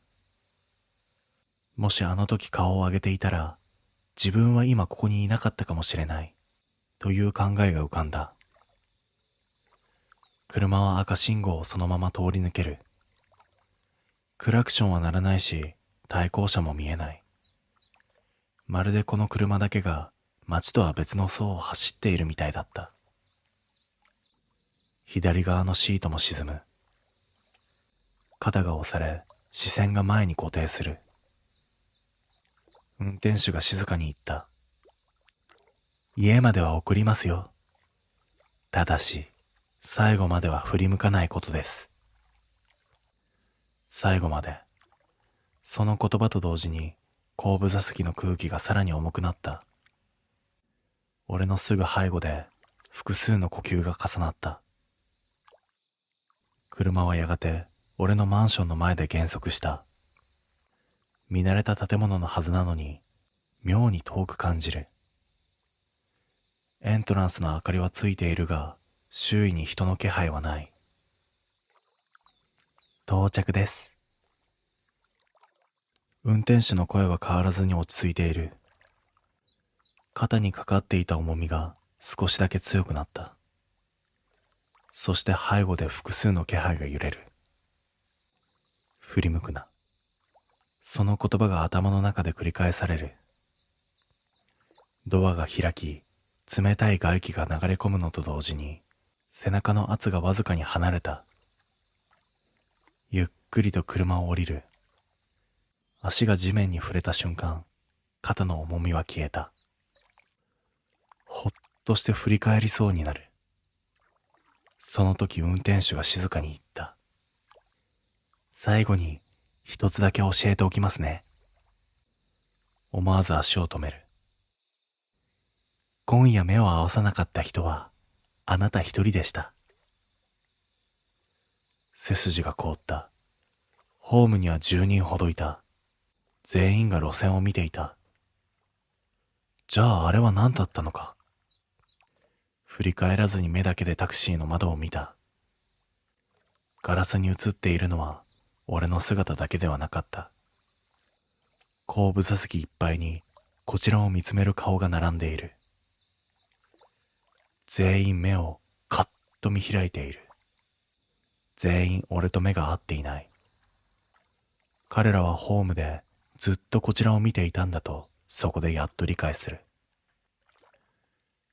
もしあの時顔を上げていたら、自分は今ここにいなかったかもしれない、という考えが浮かんだ。車は赤信号をそのまま通り抜ける。クラクションは鳴らないし、対向車も見えない。まるでこの車だけが街とは別の層を走っているみたいだった。左側のシートも沈む。肩が押され、視線が前に固定する。運転手が静かに言った。家までは送りますよ。ただし、最後までは振り向かないことです。最後まで。その言葉と同時に、後部座席の空気がさらに重くなった。俺のすぐ背後で、複数の呼吸が重なった。車はやがて、俺のマンションの前で減速した。見慣れた建物のはずなのに、妙に遠く感じる。エントランスの明かりはついているが、周囲に人の気配はない。到着です。運転手の声は変わらずに落ち着いている。肩にかかっていた重みが少しだけ強くなった。そして背後で複数の気配が揺れる。振り向くな。その言葉が頭の中で繰り返される。ドアが開き、冷たい外気が流れ込むのと同時に、背中の圧がわずかに離れた。ゆっくりと車を降りる。足が地面に触れた瞬間、肩の重みは消えた。ほっとして振り返りそうになる。その時運転手が静かに言った。最後に一つだけ教えておきますね。思わず足を止める。今夜目を合わさなかった人はあなた一人でした。背筋が凍った。ホームには10人ほどいた。全員が路線を見ていた。じゃああれは何だったのか。振り返らずに目だけでタクシーの窓を見た。ガラスに映っているのは俺の姿だけではなかった。後部座席いっぱいにこちらを見つめる顔が並んでいる。全員目をカッと見開いている。全員俺と目が合っていない。彼らはホームでずっとこちらを見ていたんだとそこでやっと理解する。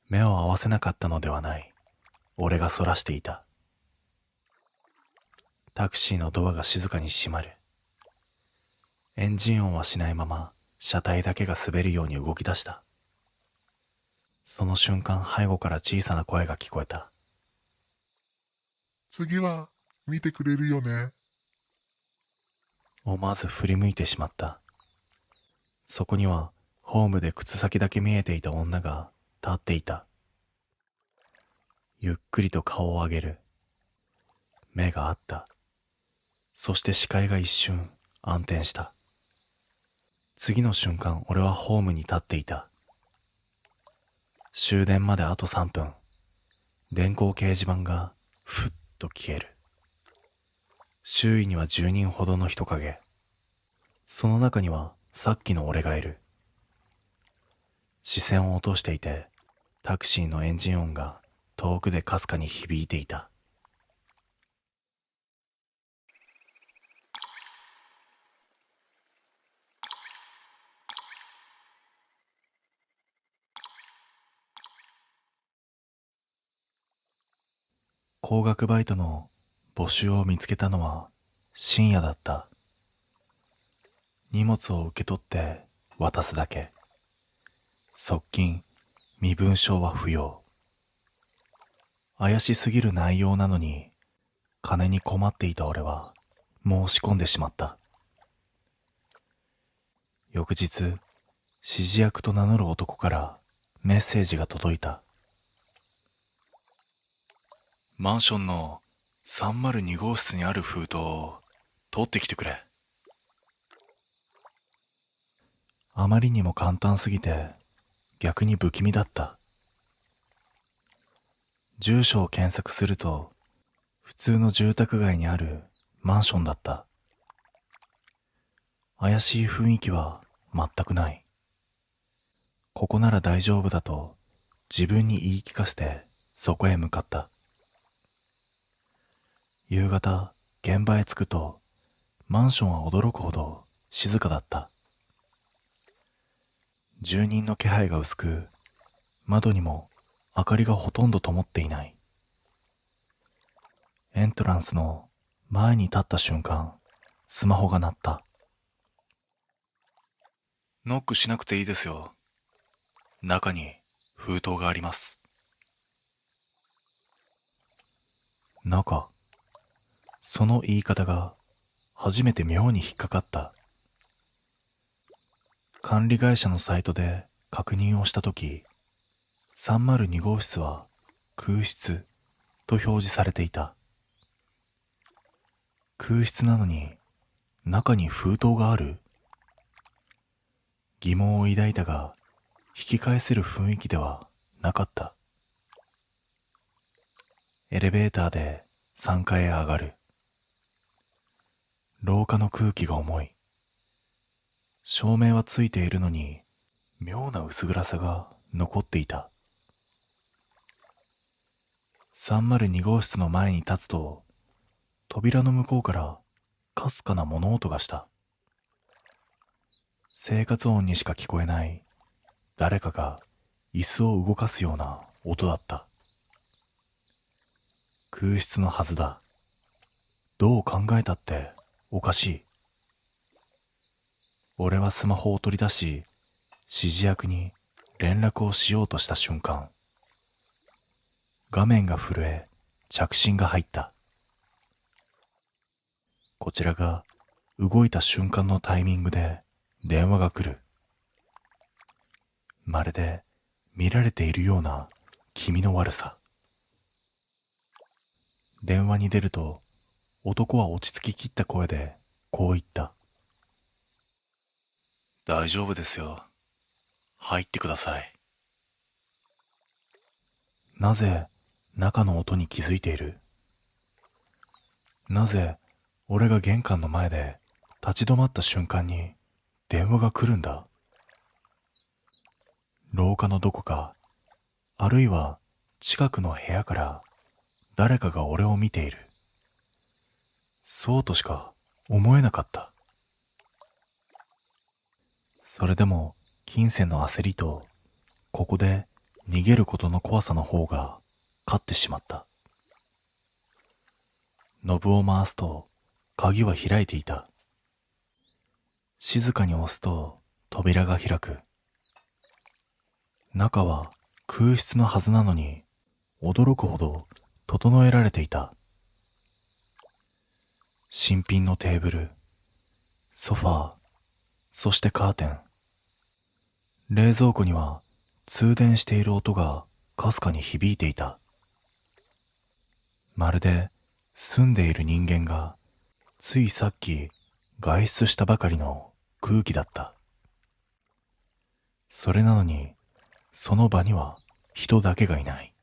目を合わせなかったのではない。俺がそらしていた。タクシーのドアが静かに閉まる。エンジン音はしないまま車体だけが滑るように動き出した。その瞬間背後から小さな声が聞こえた。次は見てくれるよね。思わず振り向いてしまった。そこにはホームで靴先だけ見えていた女が立っていた。ゆっくりと顔を上げる。目があった。そして視界が一瞬暗転した。次の瞬間、俺はホームに立っていた。終電まであと3分。電光掲示板がふっと消える。周囲には10人ほどの人影。その中にはさっきの俺がいる。視線を落としていて、タクシーのエンジン音が遠くでかすかに響いていた。高額バイトの募集を見つけたのは深夜だった。荷物を受け取って渡すだけ。側近、身分証は不要。怪しすぎる内容なのに、金に困っていた俺は申し込んでしまった。翌日、指示役と名乗る男からメッセージが届いた。マンションの302号室にある封筒を取ってきてくれ。あまりにも簡単すぎて逆に不気味だった。住所を検索すると普通の住宅街にあるマンションだった。怪しい雰囲気は全くない。ここなら大丈夫だと自分に言い聞かせてそこへ向かった。夕方、現場へ着くとマンションは驚くほど静かだった。住人の気配が薄く、窓にも明かりがほとんど灯っていない。エントランスの前に立った瞬間、スマホが鳴った。ノックしなくていいですよ。中に封筒があります。中。その言い方が初めて妙に引っかかった。管理会社のサイトで確認をしたとき、302号室は空室と表示されていた。空室なのに中に封筒がある？疑問を抱いたが、引き返せる雰囲気ではなかった。エレベーターで3階へ上がる。廊下の空気が重い。照明はついているのに妙な薄暗さが残っていた。302号室の前に立つと、扉の向こうからかすかな物音がした。生活音にしか聞こえない誰かが椅子を動かすような音だった。空室のはずだ。どう考えたっておかしい。俺はスマホを取り出し、指示役に連絡をしようとした瞬間、画面が震え、着信が入った。こちらが動いた瞬間のタイミングで電話が来る。まるで見られているような気味の悪さ。電話に出ると、男は落ち着ききった声でこう言った。大丈夫ですよ。入ってください。なぜ中の音に気づいている？なぜ俺が玄関の前で立ち止まった瞬間に電話が来るんだ？廊下のどこか、あるいは近くの部屋から誰かが俺を見ている。そうとしか思えなかった。それでも金銭の焦りと、ここで逃げることの怖さの方が勝ってしまった。ノブを回すと鍵は開いていた。静かに押すと扉が開く。中は空室のはずなのに驚くほど整えられていた。新品のテーブル、ソファー、そしてカーテン。冷蔵庫には通電している音がかすかに響いていた。まるで住んでいる人間がついさっき外出したばかりの空気だった。それなのに、その場には人だけがいない。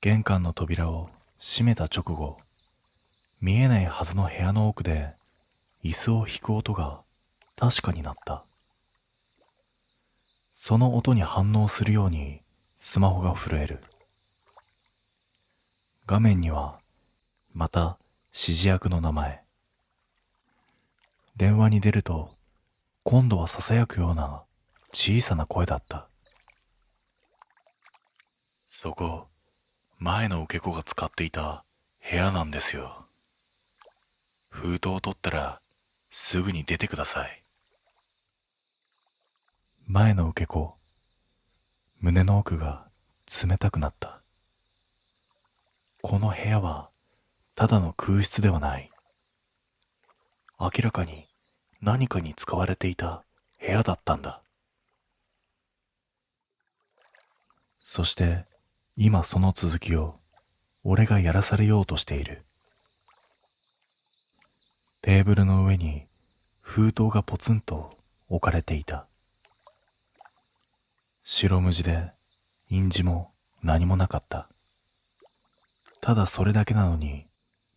玄関の扉を閉めた直後、見えないはずの部屋の奥で椅子を引く音が確かになった。その音に反応するようにスマホが震える。画面にはまた指示役の名前。電話に出ると今度は囁くような小さな声だった。そこ、前の受け子が使っていた部屋なんですよ。封筒を取ったらすぐに出てください。前の受け子、胸の奥が冷たくなった。この部屋はただの空室ではない。明らかに何かに使われていた部屋だったんだ。そして今その続きを俺がやらされようとしている。テーブルの上に封筒がポツンと置かれていた。白無地で印字も何もなかった。ただそれだけなのに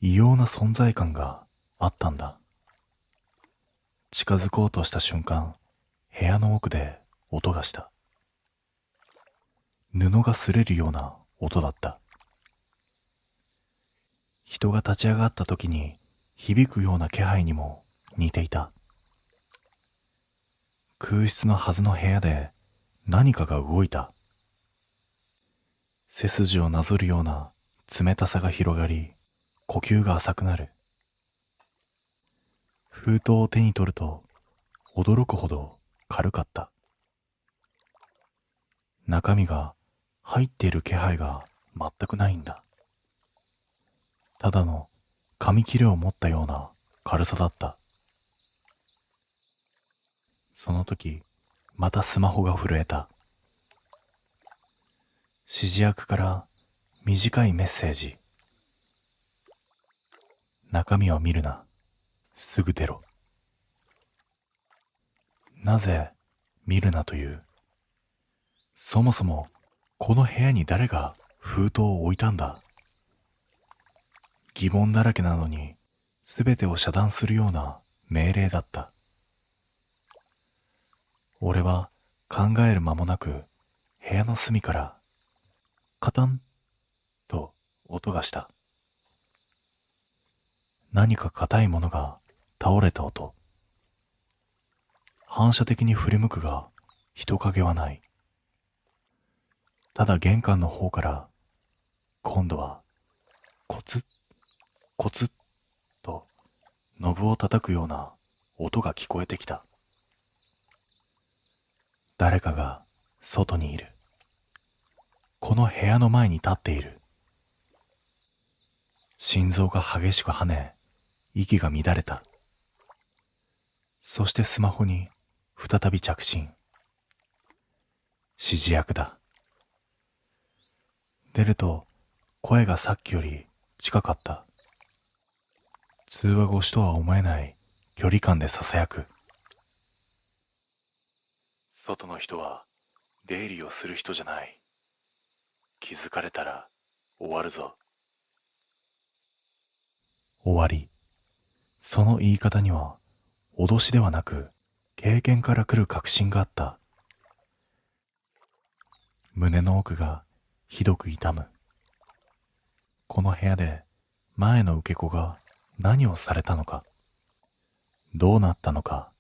異様な存在感があったんだ。近づこうとした瞬間、部屋の奥で音がした。布が擦れるような音だった。人が立ち上がった時に響くような気配にも似ていた。空室のはずの部屋で何かが動いた。背筋をなぞるような冷たさが広がり、呼吸が浅くなる。封筒を手に取ると驚くほど軽かった。中身が入っている気配が全くないんだ。ただの紙切れを持ったような軽さだった。その時、またスマホが震えた。指示役から短いメッセージ。中身を見るな。すぐ出ろ。なぜ見るなという？そもそもこの部屋に誰が封筒を置いたんだ？疑問だらけなのに全てを遮断するような命令だった。俺は考える間もなく部屋の隅からカタンと音がした。何か硬いものが倒れた音。反射的に振り向くが人影はない。ただ玄関の方から今度はコツッコツッとノブを叩くような音が聞こえてきた。誰かが外にいる。この部屋の前に立っている。心臓が激しく跳ね、息が乱れた。そしてスマホに再び着信。指示役だ。出ると声がさっきより近かった。通話越しとは思えない距離感で囁く。外の人は出入りをする人じゃない。気づかれたら終わるぞ。終わり。その言い方には脅しではなく経験から来る確信があった。胸の奥がひどく痛む。この部屋で前の受け子が何をされたのか、どうなったのか、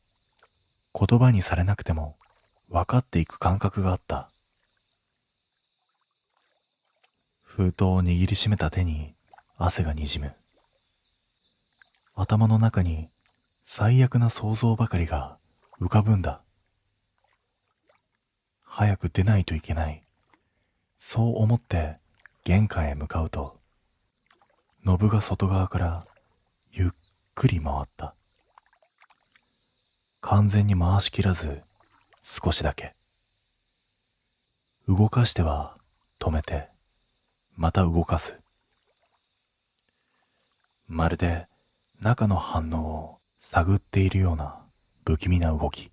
言葉にされなくても分かっていく感覚があった。封筒を握りしめた手に汗がにじむ。頭の中に最悪な想像ばかりが浮かぶんだ。早く出ないといけない。そう思って玄関へ向かうと、ノブが外側からゆっくり回った。完全に回しきらず少しだけ。動かしては止めて、また動かす。まるで中の反応を探っているような不気味な動き。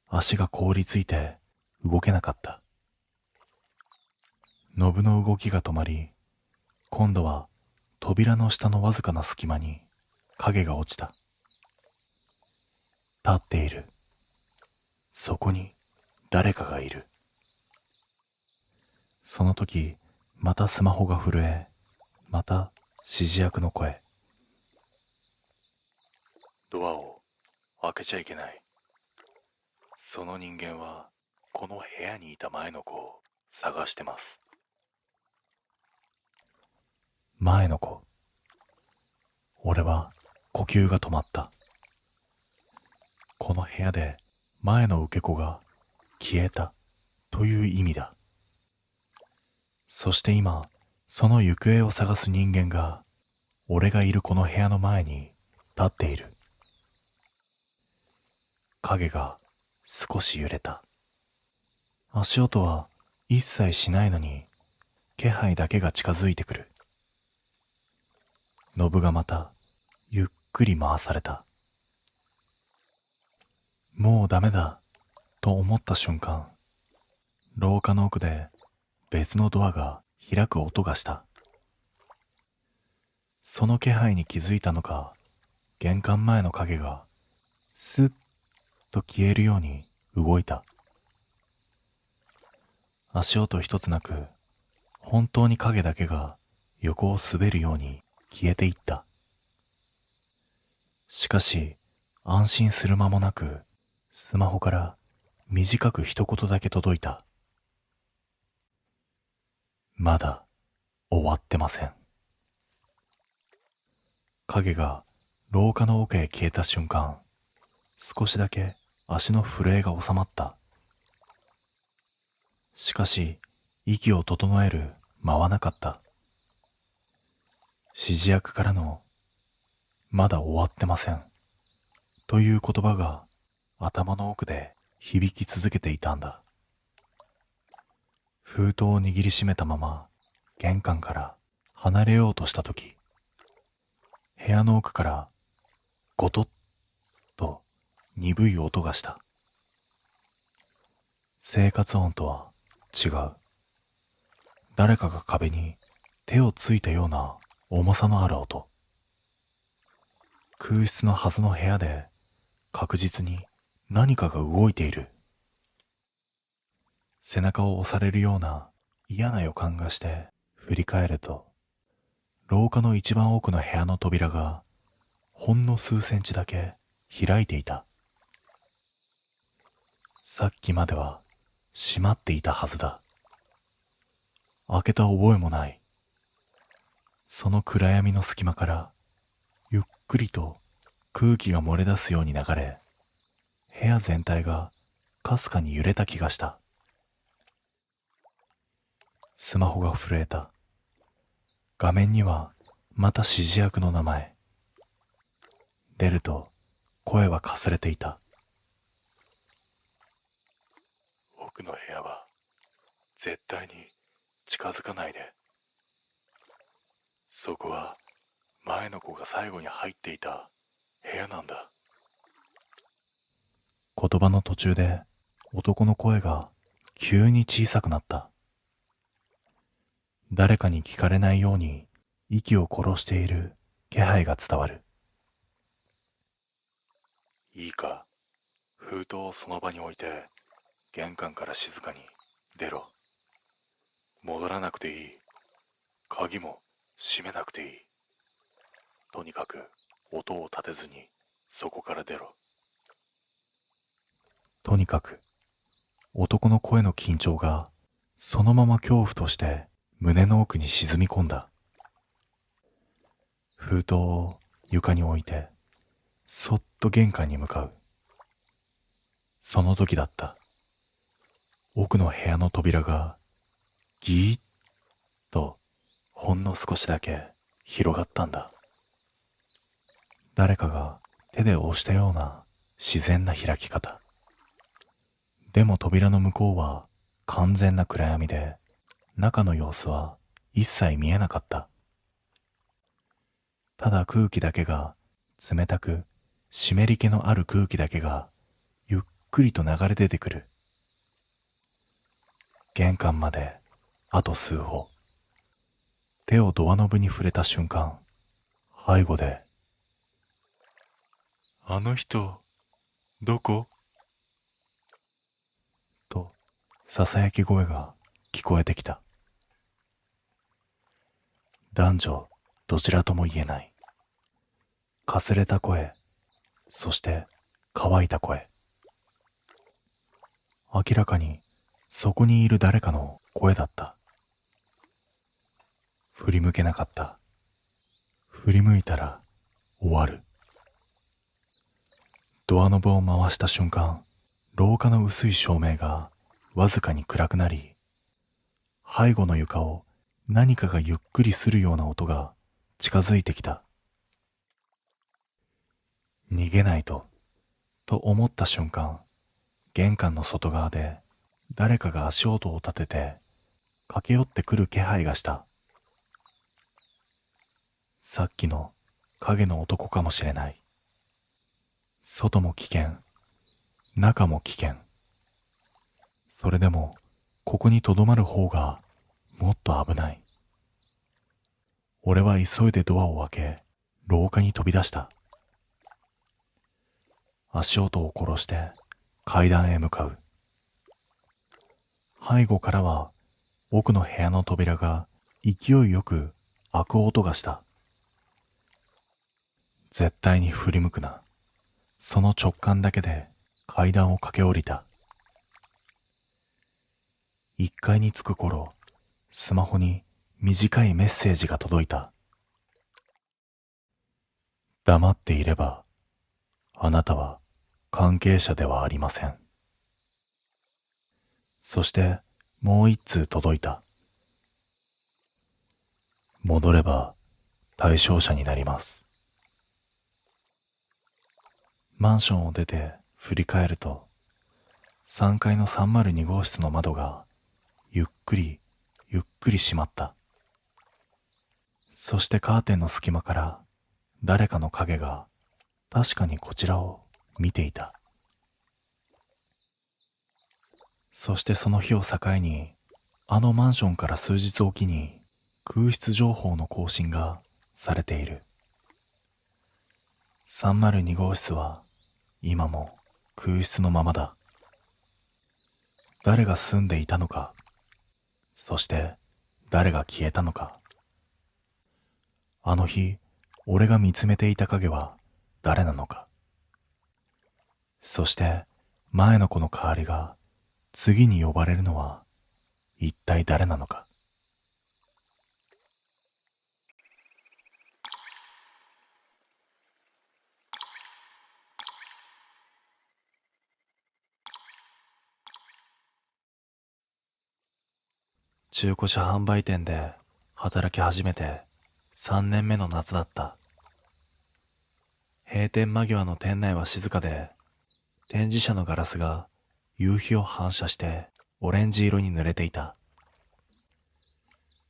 足が凍りついて動けなかった。ノブの動きが止まり、今度は扉の下のわずかな隙間に影が落ちた。立っている。そこに誰かがいる。その時、またスマホが震え、また指示役の声。ドアを開けちゃいけない。その人間はこの部屋にいた前の子を探してます。前の子。俺は呼吸が止まった。この部屋で前の受け子が消えたという意味だ。そして今、その行方を探す人間が俺がいるこの部屋の前に立っている。影が少し揺れた。足音は一切しないのに気配だけが近づいてくる。ノブがまたゆっくり回された。もうダメだと思った瞬間、廊下の奥で別のドアが開く音がした。その気配に気づいたのか、玄関前の影がスッと消えるように動いた。足音一つなく、本当に影だけが横を滑るように消えていった。しかし、安心する間もなく、スマホから短く一言だけ届いた。まだ終わってません。影が廊下の奥へ消えた瞬間、少しだけ足の震えが収まった。しかし、息を整える間はなかった。指示役からのまだ終わってませんという言葉が頭の奥で響き続けていたんだ。封筒を握りしめたまま玄関から離れようとしたとき、部屋の奥からゴトッと鈍い音がした。生活音とは違う。誰かが壁に手をついたような重さのある音。空室のはずの部屋で確実に何かが動いている。背中を押されるような嫌な予感がして振り返ると、廊下の一番奥の部屋の扉がほんの数センチだけ開いていた。さっきまでは閉まっていたはずだ。開けた覚えもない。その暗闇の隙間からゆっくりと空気が漏れ出すように流れ、部屋全体がかすかに揺れた気がした。スマホが震えた。画面にはまた指示役の名前。出ると声はかすれていた。奥の部屋は絶対に近づかないで。そこは前の子が最後に入っていた部屋なんだ。言葉の途中で男の声が急に小さくなった。誰かに聞かれないように息を殺している気配が伝わる。いいか、封筒をその場に置いて玄関から静かに出ろ。戻らなくていい。鍵も閉めなくていい。とにかく音を立てずにそこから出ろ。とにかく男の声の緊張がそのまま恐怖として胸の奥に沈み込んだ。封筒を床に置いてそっと玄関に向かう。その時だった。奥の部屋の扉がギーッとほんの少しだけ広がったんだ。誰かが手で押したような自然な開き方。でも扉の向こうは完全な暗闇で、中の様子は一切見えなかった。ただ空気だけが冷たく湿り気のある空気だけがゆっくりと流れ出てくる。玄関まであと数歩。手をドアノブに触れた瞬間、背後で、あの人、どこ？と囁き声が聞こえてきた。男女どちらとも言えない。かすれた声、そして乾いた声。明らかにそこにいる誰かの声だった。振り向けなかった。振り向いたら終わる。ドアノブを回した瞬間、廊下の薄い照明がわずかに暗くなり、背後の床を何かがゆっくりするような音が近づいてきた。逃げないと思った瞬間、玄関の外側で誰かが足音を立てて駆け寄ってくる気配がした。さっきの影の男かもしれない。外も危険、中も危険。それでもここに留まる方がもっと危ない。俺は急いでドアを開け、廊下に飛び出した。足音を殺して階段へ向かう。背後からは奥の部屋の扉が勢いよく開く音がした。絶対に振り向くな。その直感だけで階段を駆け下りた。1階に着く頃、スマホに短いメッセージが届いた。黙っていれば、あなたは関係者ではありません。そしてもう1通届いた。戻れば対象者になります。マンションを出て振り返ると、3階の302号室の窓がゆっくりゆっくり閉まった。そしてカーテンの隙間から誰かの影が確かにこちらを見ていた。そしてその日を境に、あのマンションから数日おきに空室情報の更新がされている。302号室は今も空室のままだ。誰が住んでいたのか、そして誰が消えたのか。あの日、俺が見つめていた影は誰なのか。そして前の子の代わりが次に呼ばれるのは一体誰なのか。中古車販売店で働き始めて3年目の夏だった。閉店間際の店内は静かで、展示車のガラスが夕日を反射してオレンジ色に濡れていた。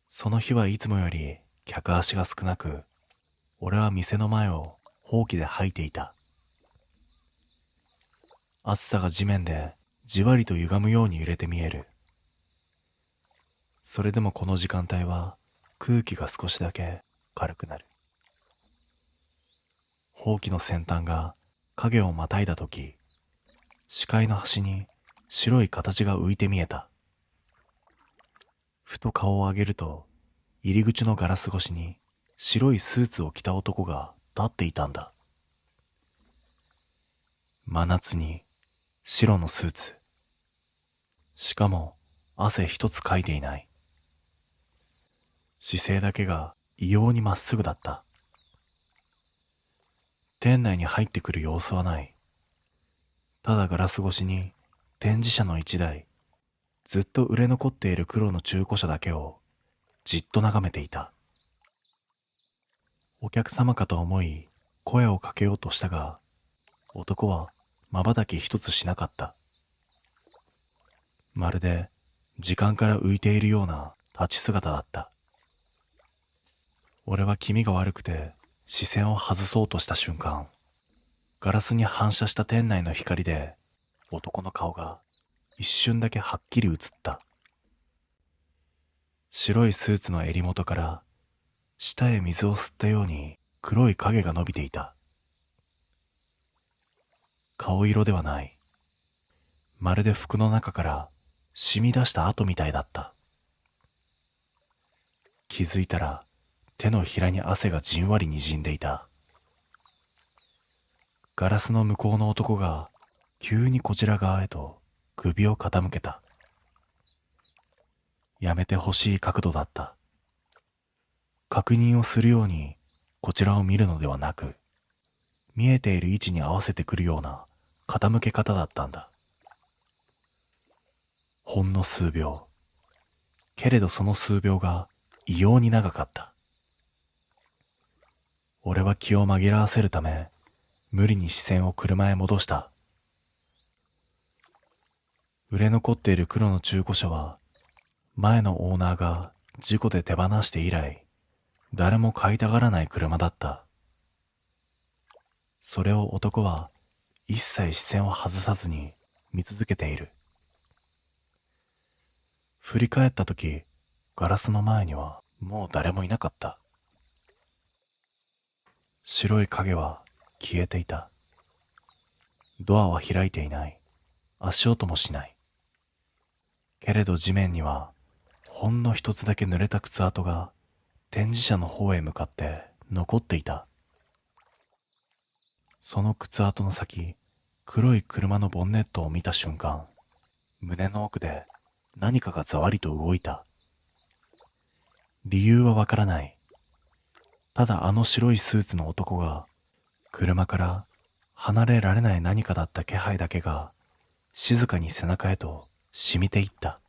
その日はいつもより客足が少なく、俺は店の前をほうきで掃いていた。暑さが地面でじわりと歪むように揺れて見える。それでもこの時間帯は空気が少しだけ軽くなる。ほうきの先端が影をまたいだとき、視界の端に白い形が浮いて見えた。ふと顔を上げると、入り口のガラス越しに白いスーツを着た男が立っていたんだ。真夏に白のスーツ。しかも汗一つかいていない。姿勢だけが異様にまっすぐだった。店内に入ってくる様子はない。ただガラス越しに展示車の一台、ずっと売れ残っている黒の中古車だけをじっと眺めていた。お客様かと思い声をかけようとしたが、男は瞬き一つしなかった。まるで時間から浮いているような立ち姿だった。俺は気味が悪くて視線を外そうとした瞬間、ガラスに反射した店内の光で男の顔が一瞬だけはっきり映った。白いスーツの襟元から下へ水を吸ったように黒い影が伸びていた。顔色ではない。まるで服の中から染み出した跡みたいだった。気づいたら手のひらに汗がじんわりにじんでいた。ガラスの向こうの男が急にこちら側へと首を傾けた。やめてほしい角度だった。確認をするようにこちらを見るのではなく、見えている位置に合わせてくるような傾け方だったんだ。ほんの数秒。けれどその数秒が異様に長かった。俺は気を紛らわせるため、無理に視線を車へ戻した。売れ残っている黒の中古車は、前のオーナーが事故で手放して以来、誰も買いたがらない車だった。それを男は一切視線を外さずに見続けている。振り返った時、ガラスの前にはもう誰もいなかった。白い影は消えていた。ドアは開いていない。足音もしない。けれど地面にはほんの一つだけ濡れた靴跡が展示車の方へ向かって残っていた。その靴跡の先、黒い車のボンネットを見た瞬間、胸の奥で何かがざわりと動いた。理由はわからない。ただあの白いスーツの男が車から離れられない何かだった気配だけが静かに背中へと染みていった。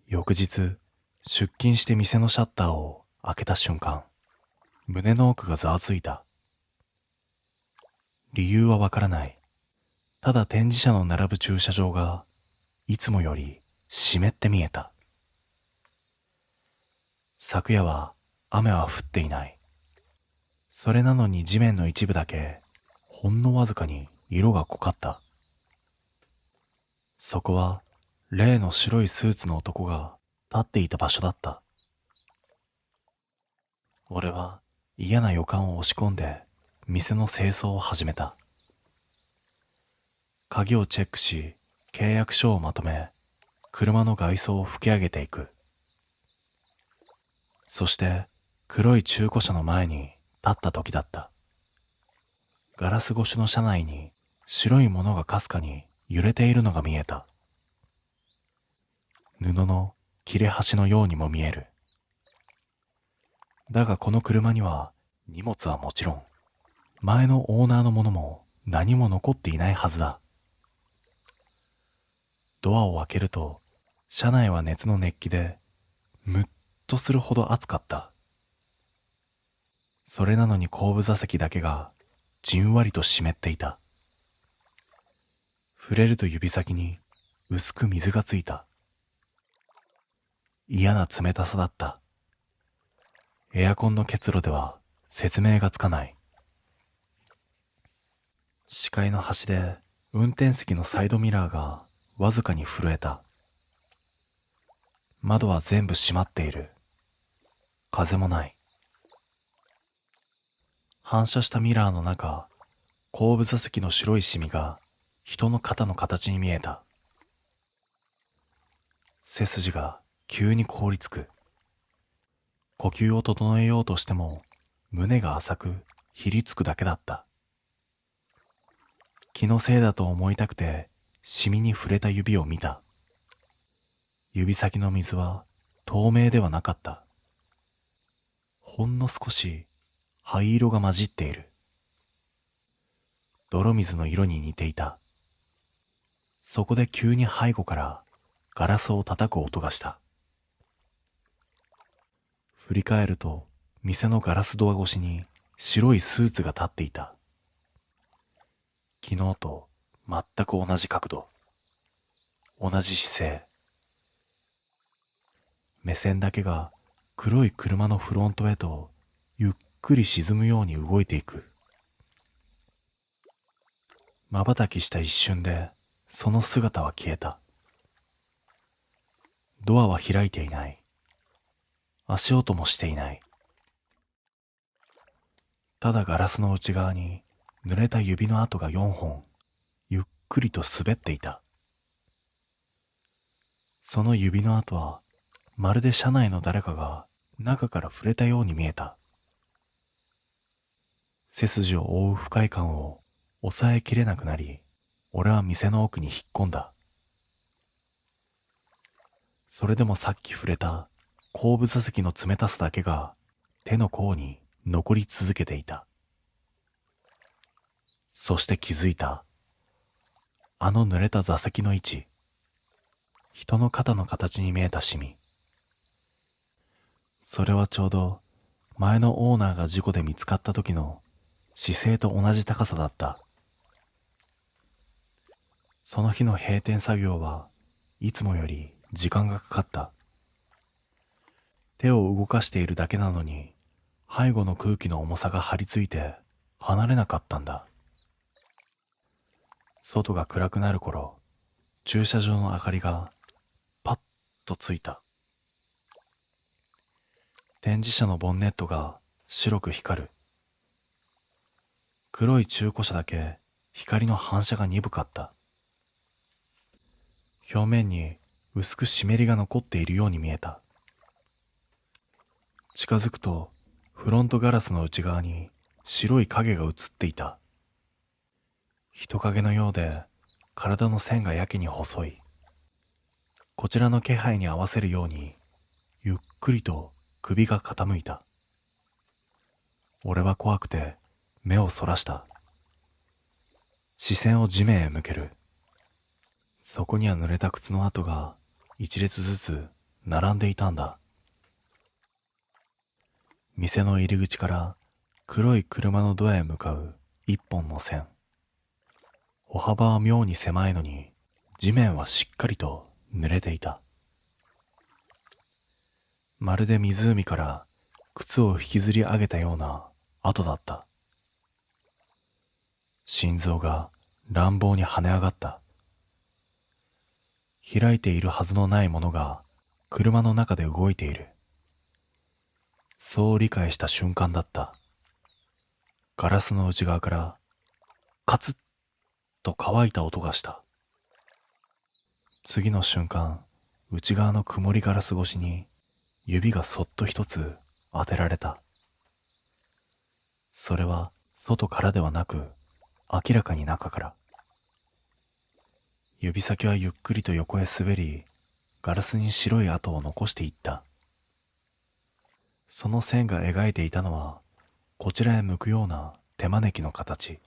翌日、出勤して店のシャッターを開けた瞬間、胸の奥がざわついた。理由はわからない。ただ展示車の並ぶ駐車場がいつもより湿って見えた。昨夜は雨は降っていない。それなのに地面の一部だけほんのわずかに色が濃かった。そこは例の白いスーツの男が立っていた場所だった。俺は嫌な予感を押し込んで店の清掃を始めた。鍵をチェックし、契約書をまとめ、車の外装を拭き上げていく。そして黒い中古車の前に立った時だった。ガラス越しの車内に白いものがかすかに揺れているのが見えた。布の切れ端のようにも見える。だがこの車には荷物はもちろん、前のオーナーのものも何も残っていないはずだ。ドアを開けると、車内は熱の熱気でムッとするほど暑かった。それなのに後部座席だけがじんわりと湿っていた。触れると指先に薄く水がついた。嫌な冷たさだった。エアコンの結露では説明がつかない。視界の端で運転席のサイドミラーがわずかに震えた。窓は全部閉まっている。風もない。反射したミラーの中、後部座席の白いシミが人の肩の形に見えた。背筋が急に凍りつく。呼吸を整えようとしても胸が浅くひりつくだけだった。気のせいだと思いたくてシミに触れた指を見た。指先の水は透明ではなかった。ほんの少し灰色が混じっている。泥水の色に似ていた。そこで急に背後からガラスを叩く音がした。振り返ると店のガラスドア越しに白いスーツが立っていた。昨日と全く同じ角度、同じ姿勢。目線だけが黒い車のフロントへとゆっくり沈むように動いていく。瞬きした一瞬でその姿は消えた。ドアは開いていない。足音もしていない。ただガラスの内側に濡れた指の跡が4本ゆっくりと滑っていた。その指の跡はまるで車内の誰かが中から触れたように見えた。背筋を覆う不快感を抑えきれなくなり、俺は店の奥に引っ込んだ。それでもさっき触れた後部座席の冷たさだけが手の甲に残り続けていた。そして気づいた。あの濡れた座席の位置。人の肩の形に見えたシミ。それはちょうど前のオーナーが事故で見つかった時の姿勢と同じ高さだった。その日の閉店作業はいつもより時間がかかった。手を動かしているだけなのに背後の空気の重さが張り付いて離れなかったんだ。外が暗くなる頃、駐車場の明かりがパッとついた。展示車のボンネットが白く光る。黒い中古車だけ光の反射が鈍かった。表面に薄く湿りが残っているように見えた。近づくとフロントガラスの内側に白い影が映っていた。人影のようで体の線がやけに細い。こちらの気配に合わせるようにゆっくりと首が傾いた。俺は怖くて目をそらした。視線を地面へ向ける。そこには濡れた靴の跡が一列ずつ並んでいたんだ。店の入り口から黒い車のドアへ向かう一本の線。歩幅は妙に狭いのに地面はしっかりと濡れていた。まるで湖から靴を引きずり上げたような跡だった。心臓が乱暴に跳ね上がった。開いているはずのないものが車の中で動いている。そう理解した瞬間だった。ガラスの内側からカツッと乾いた音がした。次の瞬間、内側の曇りガラス越しに指がそっと一つ当てられた。それは外からではなく明らかに中から。指先はゆっくりと横へ滑り、ガラスに白い跡を残していった。その線が描いていたのはこちらへ向くような手招きの形。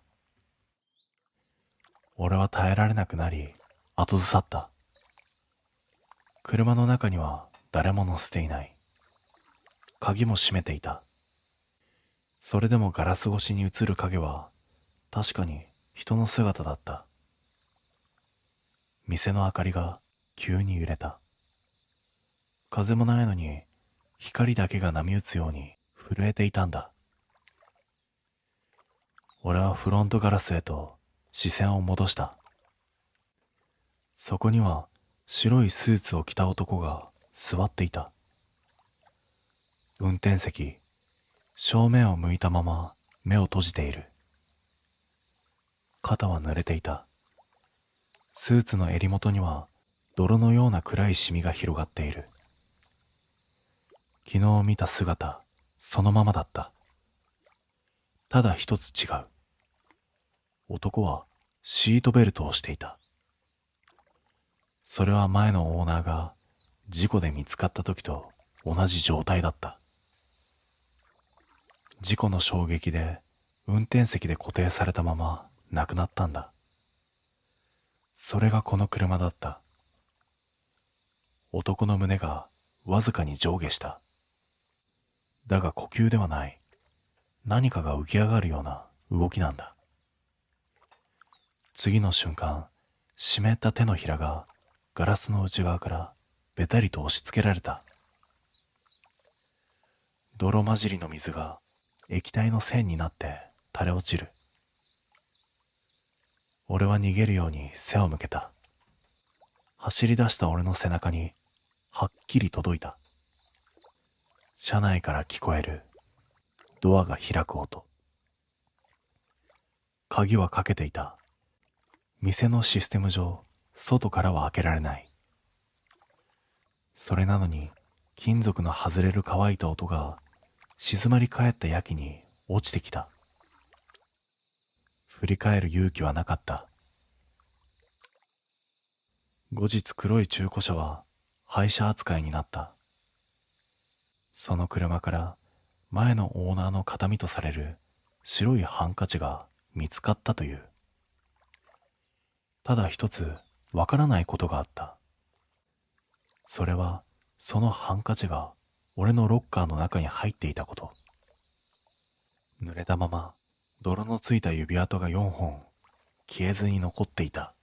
俺は耐えられなくなり後ずさった。車の中には誰も乗せていない。鍵も閉めていた。それでもガラス越しに映る影は確かに人の姿だった。店の明かりが急に揺れた。風もないのに光だけが波打つように震えていたんだ。俺はフロントガラスへと視線を戻した。そこには白いスーツを着た男が座っていた。運転席、正面を向いたまま目を閉じている。肩は濡れていた。スーツの襟元には泥のような暗いシミが広がっている。昨日見た姿そのままだった。ただ一つ違う。男はシートベルトをしていた。それは前のオーナーが事故で見つかった時と同じ状態だった。事故の衝撃で運転席で固定されたまま亡くなったんだ。それがこの車だった。男の胸がわずかに上下した。だが呼吸ではない。何かが浮き上がるような動きなんだ。次の瞬間、湿った手のひらがガラスの内側からべたりと押し付けられた。泥混じりの水が液体の線になって垂れ落ちる。俺は逃げるように背を向けた。走り出した俺の背中にはっきり届いた。車内から聞こえるドアが開く音。鍵はかけていた。店のシステム上、外からは開けられない。それなのに金属の外れる乾いた音が静まり返ったやけに落ちてきた。振り返る勇気はなかった。後日黒い中古車は廃車扱いになった。その車から前のオーナーの形見とされる白いハンカチが見つかったという。ただ一つわからないことがあった。それはそのハンカチが俺のロッカーの中に入っていたこと。濡れたまま泥のついた指跡が4本消えずに残っていた。